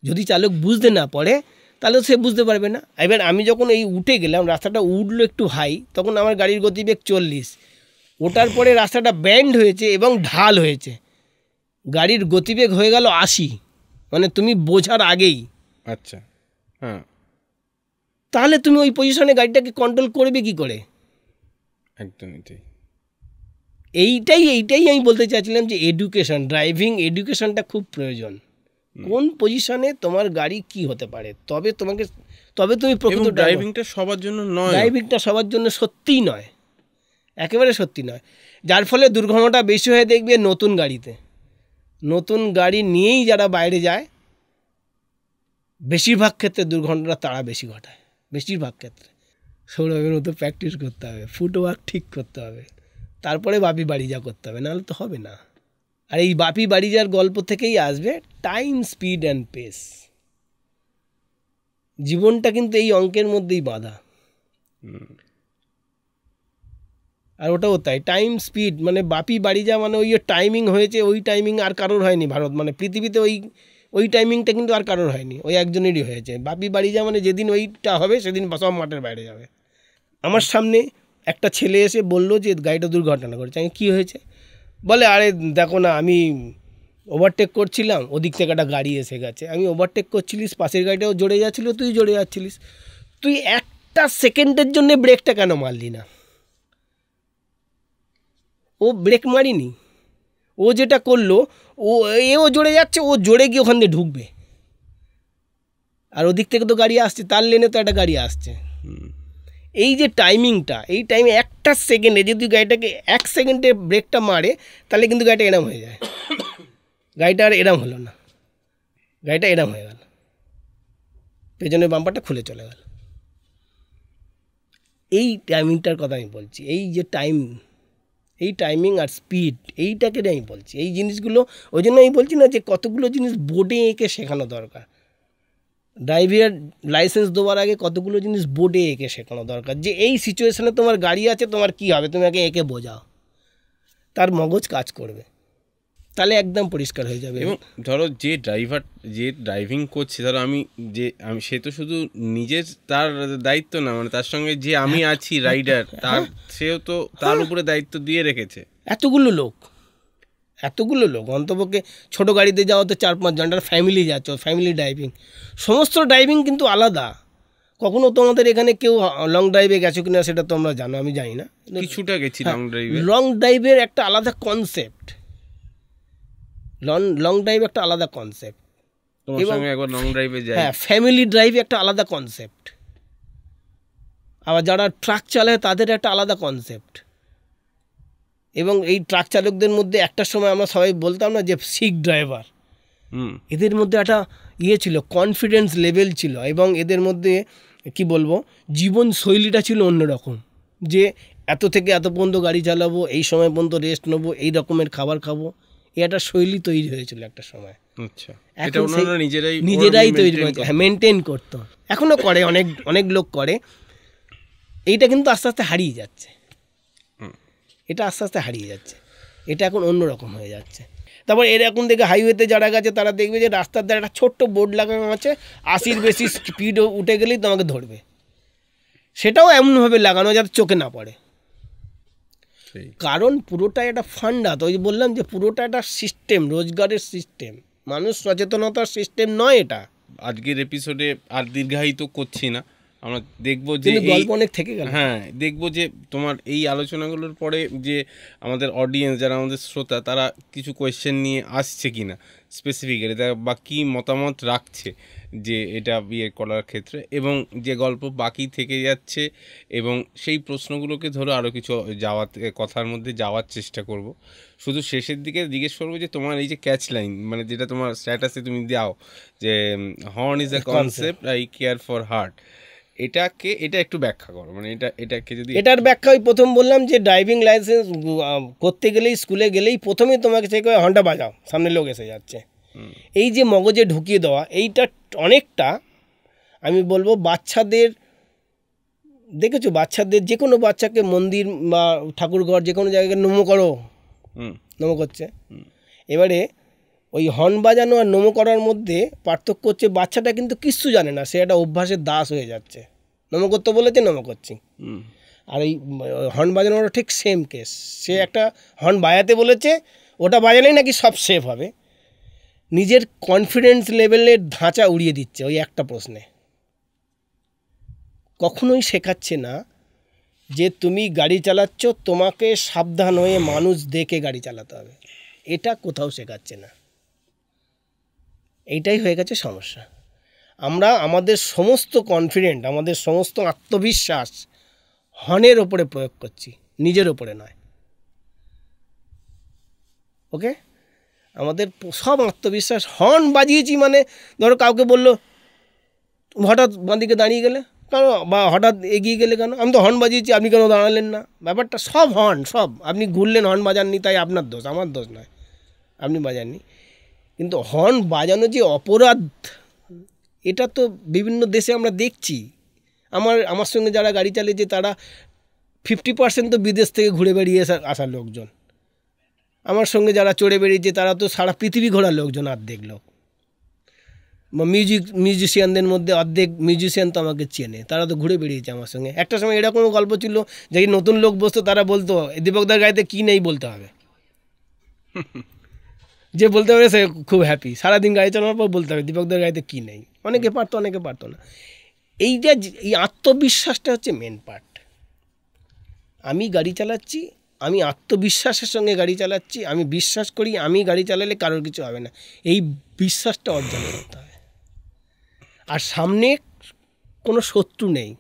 যদি চালক বুঝতে না পারে তাহলে সে বুঝতে পারবে না। এবার আমি যখন এই উঠে গেলাম, রাস্তাটা উঠলো একটু হাই, তখন আমার গাড়ির গতিবেগ 40, ওটার পরে রাস্তাটা ব্যান্ড হয়েছে এবং ঢাল হয়েছে, গাড়ির গতিবেগ হয়ে গেল 80, মানে তুমি বোঝার আগেই। আচ্ছা, হ্যাঁ, তাহলে তুমি ওই পজিশনে গাড়িটাকে কন্ট্রোল করবে কি করে? একদমই তাই। এইটাই আমি বলতে চাইছিলাম যে এডুকেশন, ড্রাইভিং এডুকেশনটা খুব প্রয়োজন। কোন পজিশনে তোমার গাড়ি কি হতে পারে, তবে তুমি প্রকৃত ড্রাইভিংটা সবার জন্য নয়, ড্রাইভিংটা সবার জন্য সত্যিই নয়, একেবারে সত্যি নয়। যার ফলে দুর্ঘটনাটা বেশি হয়ে দেখবে নতুন গাড়ি নিয়েই যারা বাইরে যায়, বেশিরভাগ ক্ষেত্রে দুর্ঘটনাটা তারা বেশি ঘটায়। বেশিরভাগ ক্ষেত্রে সৌরভের মতো প্র্যাকটিস করতে হবে, ফুটওয়ার্ক ঠিক করতে হবে, তারপরে বাপি বাড়ি যা করতে হবে, নাহলে তো হবে না। আর এই বাপি বাড়ি যার গল্প থেকেই আসবে টাইম, স্পিড অ্যান্ড পেস। জীবনটা কিন্তু এই অঙ্কের মধ্যেই বাঁধা। আর ওটাও তাই, টাইম স্পিড মানে বাপি বাড়ি যা মানে ওই টাইমিং হয়েছে, ওই টাইমিং আর কারোর হয়নি ভারত মানে পৃথিবীতে, ওই টাইমিংটা কিন্তু আর কারোর হয়নি, ওই একজনেরই হয়েছে। বাপি বাড়ি যা মানে যেদিন ওইটা হবে সেদিন সব মাঠের বাইরে যাবে। আমার সামনে একটা ছেলে এসে বলল যে গাড়িটা দুর্ঘটনা করেছে। আমি কী হয়েছে বলে, আরে দেখো না, আমি ওভারটেক করছিলাম, ওদিক থেকে একটা গাড়ি এসে গেছে, আমি ওভারটেক করছিলিস, পাশের গাড়িটাও জড়ে যাচ্ছিলো, তুই জড়ে যাচ্ছিলিস, তুই একটা সেকেন্ডের জন্য ব্রেকটা কেন মারলি না? ও ব্রেক মারিনি, ও যেটা করলো, ও জড়ে যাচ্ছে, ও জড়ে গিয়ে ওখান দিয়ে ঢুকবে, আর ওদিক থেকে তো গাড়ি আসছে, তার লেনে তো একটা গাড়ি আসছে। এই যে টাইমিংটা, এই টাইমে একটা সেকেন্ডে যদি গাড়িটাকে 1 সেকেন্ডে ব্রেকটা মারে, তাহলে কিন্তু গাড়িটা এরম হয়ে যায়। গাড়িটা আর এরম হলো না, গাড়িটা এরম হয়ে গেল, পেছনের বাম্পারটা খুলে চলে গেল। এই টাইমিংটার কথা আমি বলছি, এই যে এই টাইমিং আর স্পিড, এইটাকে আমি বলছি। এই জিনিসগুলো ওই জন্য আমি বলছি না যে কতগুলো জিনিস বোর্ডে এঁকে শেখানো দরকার। ড্রাইভিংয়ের লাইসেন্স দেওয়ার আগে কতগুলো জিনিস বোর্ডে এঁকে শেখানো দরকার, যে এই সিচুয়েশনে তোমার গাড়ি আছে, তোমার কি হবে, তুমি আগে এঁকে বোঝাও, তার মগজ কাজ করবে, তাহলে একদম পরিষ্কার হয়ে যাবে। এবং ধরো যে ড্রাইভিং করছে, ধরো আমি সে তো শুধু নিজের তার দায়িত্ব না, মানে তার সঙ্গে যে আমি আছি রাইডার, সেও তো তার উপরে দায়িত্ব দিয়ে রেখেছে। এতগুলো লোক অন্তপক্ষে ছোটো গাড়িতে যাওয়া তো 4-5 ঘন্টার, ফ্যামিলি যাচ্ছ, ফ্যামিলি ড্রাইভিং, সমস্ত ড্রাইভিং কিন্তু আলাদা। কখনো তোমাদের এখানে কেউ লং ড্রাইভে গেছো কিনা সেটা তোমরা জানো, আমি জানি না, কিছুটা গেছি লং ড্রাইভের একটা আলাদা কনসেপ্ট, লং ড্রাইভ একটা আলাদা কনসেপ্ট, তোমার সঙ্গে একবার লং ড্রাইভে যাই, হ্যাঁ, ফ্যামিলি ড্রাইভ একটা আলাদা কনসেপ্ট, আবার যারা ট্রাক চালায় তাদের একটা আলাদা কনসেপ্ট। এবং এই ট্রাক চালকদের মধ্যে একটা সময় আমরা সবাই বলতাম না যে শিখ ড্রাইভার, এদের মধ্যে একটা ছিল, কনফিডেন্স লেভেল ছিল, এবং এদের মধ্যে কি বলবো, জীবন শৈলীটা ছিল অন্যরকম, যে এত থেকে এত পর্যন্ত গাড়ি চালাবো, এই সময় পর্যন্ত রেস্ট নেবো, এই রকমের খাবার খাবো, এই একটা শৈলী তৈরি হয়েছিল একটা সময়। আচ্ছা, এটা ওনারা নিজেরাই তৈরি করেছে, হ্যাঁ, মেনটেন করতো, এখনও করে, অনেক লোক করে। এইটা কিন্তু আস্তে আস্তে হারিয়ে যাচ্ছে, এটা এখন অন্যরকম হয়ে যাচ্ছে। তারপর এরকম দেখে হাইওয়েতে যারা গেছে তারা দেখবে যে রাস্তার ধারে একটা ছোট্ট বোর্ড লাগানো আছে, 80-র বেশি স্পিড উঠে গেলেই তোমাকে ধরবে, সেটাও এমনভাবে লাগানো যাতে চোখে না পড়ে, কারণ পুরোটা একটা ফান্ডা। তো ওই যে বললাম যে পুরোটা একটা সিস্টেম, রোজগারের সিস্টেম, মানুষ সচেতনতার সিস্টেম নয় এটা। আজকের এপিসোডে আর দীর্ঘায়িত করছি না, আমরা দেখবো যে গল্প অনেক থেকে গেল। হ্যাঁ, দেখবো যে তোমার এই আলোচনাগুলোর পরে যে আমাদের অডিয়েন্স, যারা আমাদের শ্রোতা, তারা কিছু কোয়েশ্চেন নিয়ে আসছে কিনা স্পেসিফিক্যালি, বা কী মতামত রাখছে যে এটা বিয়ে করার ক্ষেত্রে, এবং যে গল্প বাকি থেকে যাচ্ছে, এবং সেই প্রশ্নগুলোকে ধরো আরও কিছু কথার মধ্যে যাওয়ার চেষ্টা করব। শুধু শেষের দিকে জিজ্ঞেস করবো যে তোমার এই যে ক্যাচ লাইন, মানে যেটা তোমার স্ট্যাটাসে তুমি দাও যে horn is a concept, eye care for heart, এটা একটু ব্যাখ্যা করো, মানে এটাকে যদি এটার ব্যাখ্যা ওই প্রথম বললাম যে ড্রাইভিং লাইসেন্স করতে গেলেই, স্কুলে গেলেই প্রথমেই তোমাকে চেক করে হর্নটা বাজাও, সামনে লোক এসে যাচ্ছে, এই যে মগজে ঢুকিয়ে দেওয়া, এইটা অনেকটা আমি বলবো বাচ্চাদের, দেখেছো বাচ্চাদের, যে কোনো বাচ্চাকে মন্দির বা ঠাকুরঘর যে কোনো জায়গায় নমো করছে, এবারে ওই হর্ন বাজানো আর নমো করার মধ্যে পার্থক্য হচ্ছে বাচ্চাটা কিন্তু কিচ্ছু জানে না, সে একটা অভ্যাসের দাস হয়ে যাচ্ছে, নমো করতে বলেছে নমো করছি। আর এই হর্ন বাজানোটা ঠিক সেম কেস, সে একটা হর্ন বাজাতে বলেছে, ওটা বাজালেই নাকি সব সেফ হবে, নিজের কনফিডেন্স লেভেলের ধাঁচা উড়িয়ে দিচ্ছে ওই একটা প্রশ্নে। কখনোই শেখাচ্ছে না যে তুমি গাড়ি চালাচ্ছ, তোমাকে সাবধান হয়ে মানুষ দেখে গাড়ি চালাতে হবে, এটা কোথাও শেখাচ্ছে না। এইটাই হয়ে গেছে সমস্যা। আমরা আমাদের সমস্ত কনফিডেন্ট, আমাদের সমস্ত আত্মবিশ্বাস হর্নের ওপরে প্রয়োগ করছি, নিজের ওপরে নয়। ওকে, আমাদের সব আত্মবিশ্বাস, হর্ন বাজিয়েছি মানে ধরো কাউকে বললো হঠাৎ বাঁদিকে দাঁড়িয়ে গেলে কেন, বা হঠাৎ এগিয়ে গেলে কেন, আমি তো হর্ন বাজিয়েছি, আপনি কেন দাঁড়ালেন না, ব্যাপারটা সব হর্ন, সব আপনি ঘুরলেন হর্ন বাজাননি, তাই আপনার দোষ, আমার দোষ নয়, আপনি বাজাননি। কিন্তু হর্ন বাজানো যে অপরাধ, এটা তো বিভিন্ন দেশে আমরা দেখছি। আমার সঙ্গে যারা গাড়ি চালিয়েছে তারা 50% তো বিদেশ থেকে ঘুরে বেরিয়ে আসা লোকজন। আমার সঙ্গে যারা চড়ে বেরিয়েছে তারা তো সারা পৃথিবী ঘোরার লোকজন, অর্ধেক লোক। মিউজিশিয়ানদের মধ্যে অর্ধেক মিউজিশিয়ান তো আমাকে চেনে, তারা তো ঘুরে বেরিয়েছে আমার সঙ্গে। একটা সময় এরকমও গল্প ছিল যে নতুন লোক বসতো, তারা বলতো দীপকদার গাড়িতে কী নেই বলতে হবে, যে বলতে পারে সে খুব হ্যাপি, সারাদিন গাড়ি চালানোর পর বলতে হবে দীপকদার গাড়িতে কী নেই। অনেকে পারতো, অনেকে পারতো না। এই আত্মবিশ্বাসটা হচ্ছে মেন পার্ট। আমি গাড়ি চালাচ্ছি, আমি আত্মবিশ্বাসের সঙ্গে গাড়ি চালাচ্ছি, আমি বিশ্বাস করি আমি গাড়ি চালালে কারোর কিছু হবে না, এই বিশ্বাসটা অর্জন করতে হবে। আর সামনে কোনো শত্রু নেই,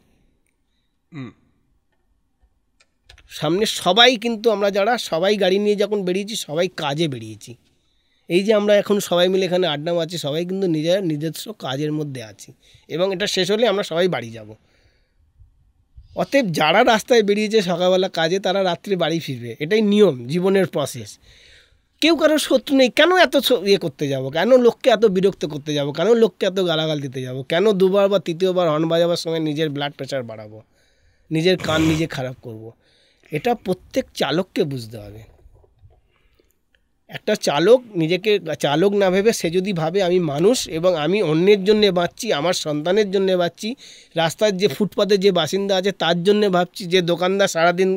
সামনে সবাই, কিন্তু আমরা যারা সবাই গাড়ি নিয়ে যখন বেরিয়েছি সবাই কাজে বেরিয়েছি। এই যে আমরা এখন সবাই মিলে এখানে আড্ডা মারছি, সবাই কিন্তু নিজস্ব কাজের মধ্যে আছি, এবং এটা শেষ হলে আমরা সবাই বাড়ি যাব। অতএব যারা রাস্তায় বেরিয়েছে সকালবেলা কাজে, তারা রাত্রে বাড়ি ফিরবে, এটাই নিয়ম, জীবনের প্রসেস। কেউ কারোর শত্রু নেই। কেন এত করতে যাব, কেন লোককে এত বিরক্ত করতে যাব, কেন লোককে এত গালাগাল দিতে যাব, কেন দুবার বা তৃতীয়বার হর্ন বাজাবার সময় নিজের ব্লাড প্রেশার বাড়াবো, নিজের কান নিজে খারাপ করব। এটা প্রত্যেক চালককে বুঝতে হবে। একটা চালক নিজেকে চালক না ভেবে সে যদি ভাবে আমি মানুষ এবং আমি অন্যের জন্যে বাঁচছি, আমার সন্তানের জন্যে বাঁচছি, রাস্তার যে ফুটপাতে যে বাসিন্দা আছে তার জন্যে ভাবছি, যে দোকানদার সারাদিন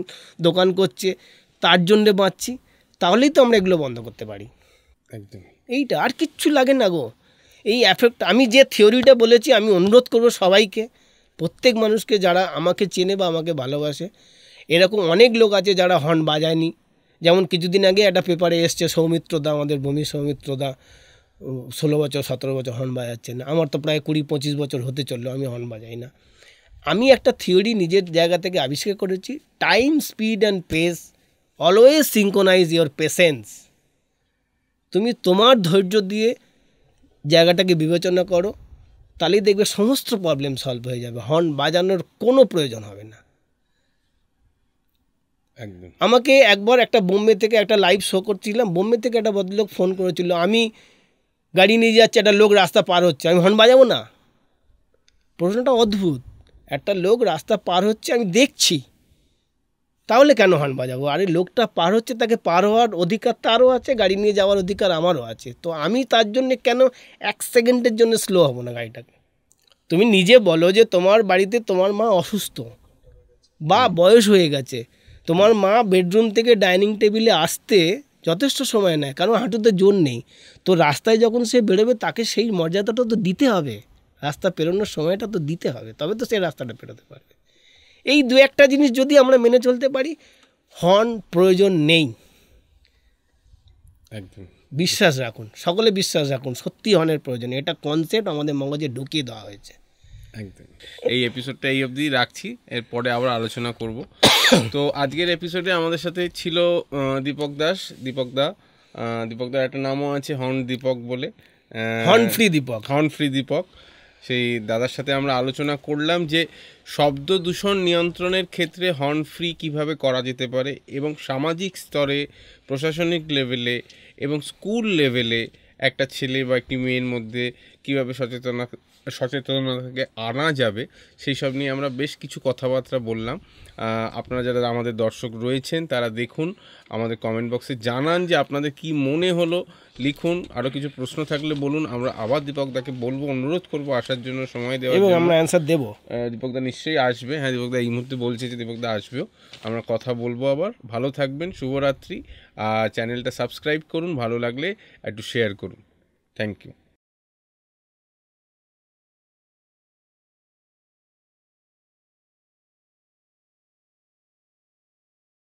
দোকান করছে তার জন্যে বাঁচছি, তাহলেই তো আমরা এগুলো বন্ধ করতে পারি। একদম, এইটা আর কিচ্ছু লাগে না গো। এই এফেক্ট, আমি যে থিওরিটা বলেছি, আমি অনুরোধ করব সবাইকে, প্রত্যেক মানুষকে যারা আমাকে চেনে বা আমাকে ভালোবাসে, এরকম অনেক লোক আছে যারা হর্ন বাজায়নি। যেমন কিছুদিন আগে একটা পেপারে এসছে, সৌমিত্রদা, আমাদের ভূমি সৌমিত্রদা 16 বছর 17 বছর হর্ন বাজাচ্ছে না। আমার তো প্রায় 20-25 বছর হতে চললো, আমি হর্ন বাজাই না। আমি একটা থিওরি নিজের জায়গা থেকে আবিষ্কার করেছি, time, speed and pace always synchronise your patience. তুমি তোমার ধৈর্য দিয়ে জায়গাটাকে বিবেচনা করো, তাহলেই দেখবে সমস্ত প্রবলেম সলভ হয়ে যাবে, হর্ন বাজানোর কোনো প্রয়োজন হবে না। একদম। আমাকে একবার একটা বোম্বে থেকে একটা লাইভ শো করছিলাম, বোম্বে থেকে একটা ভদ্রলোক ফোন করেছিল, আমি গাড়ি নিয়ে যাচ্ছি, একটা লোক রাস্তা পার হচ্ছে, আমি হর্ন বাজাবো না? প্রশ্নটা অদ্ভুত। একটা লোক রাস্তা পার হচ্ছে, আমি দেখছি, তাহলে কেন হর্ন বাজাবো? আরে লোকটা পার হচ্ছে, তাকে পার হওয়ার অধিকার তারও আছে, গাড়ি নিয়ে যাওয়ার অধিকার আমারও আছে, তো আমি তার জন্য কেন 1 সেকেন্ডের জন্য স্লো হব না গাড়িটাকে? তুমি নিজে বলো যে তোমার বাড়িতে তোমার মা অসুস্থ বা বয়স হয়ে গেছে, তোমার মা বেডরুম থেকে ডাইনিং টেবিলে আসতে যথেষ্ট সময় নেয়, কারণ হাঁটুতে জোর নেই। তো রাস্তায় যখন সে বেরোবে তাকে সেই মর্যাদাটা তো দিতে হবে, রাস্তা পেরোনোর সময়টা তো দিতে হবে, তবে তো সে রাস্তাটা পেরোতে পারবে। এই 2-1টা জিনিস যদি আমরা মেনে চলতে পারি, হর্ন প্রয়োজন নেই। একদম, বিশ্বাস রাখুন, সকলে বিশ্বাস রাখুন, সত্যি হর্নের প্রয়োজন, এটা কনসেপ্ট আমাদের মগজে ঢুকিয়ে দেওয়া হয়েছে। একদম। এই এপিসোডটা এই অবধি রাখছি, এরপরে আবার আলোচনা করব। তো আজকের এপিসোডে আমাদের সাথে ছিল দীপক দাস। দীপকদার একটা নামও আছে, হর্ন দীপক বলে, horn free Dipak. Horn free Dipak. সেই দাদার সাথে আমরা আলোচনা করলাম যে শব্দ দূষণ নিয়ন্ত্রণের ক্ষেত্রে হর্ন ফ্রি কীভাবে করা যেতে পারে, এবং সামাজিক স্তরে, প্রশাসনিক লেভেলে এবং স্কুল লেভেলে একটা ছেলে বা একটি মেয়ের মধ্যে কীভাবে সচেতনতাকে আনা যাবে, সেই সব নিয়ে আমরা বেশ কিছু কথাবার্তা বললাম। আপনারা যারা আমাদের দর্শক রয়েছেন তারা দেখুন, আমাদের কমেন্ট বক্সে জানান যে আপনাদের কি মনে হলো, লিখুন। আরও কিছু প্রশ্ন থাকলে বলুন, আমরা আবার দীপকদাকে বলবো, অনুরোধ করবো আসার জন্য, সময় দেওয়ার এবং জন্য। আমরা অ্যান্সার দেবো। দীপকদা নিশ্চয়ই আসবে। হ্যাঁ, দীপকদা এই মুহূর্তে বলছে যে দীপকদা আসবেও, আমরা কথা বলবো আবার। ভালো থাকবেন, শুভরাত্রি। চ্যানেলটা সাবস্ক্রাইব করুন, ভালো লাগলে একটু শেয়ার করুন। Thank you.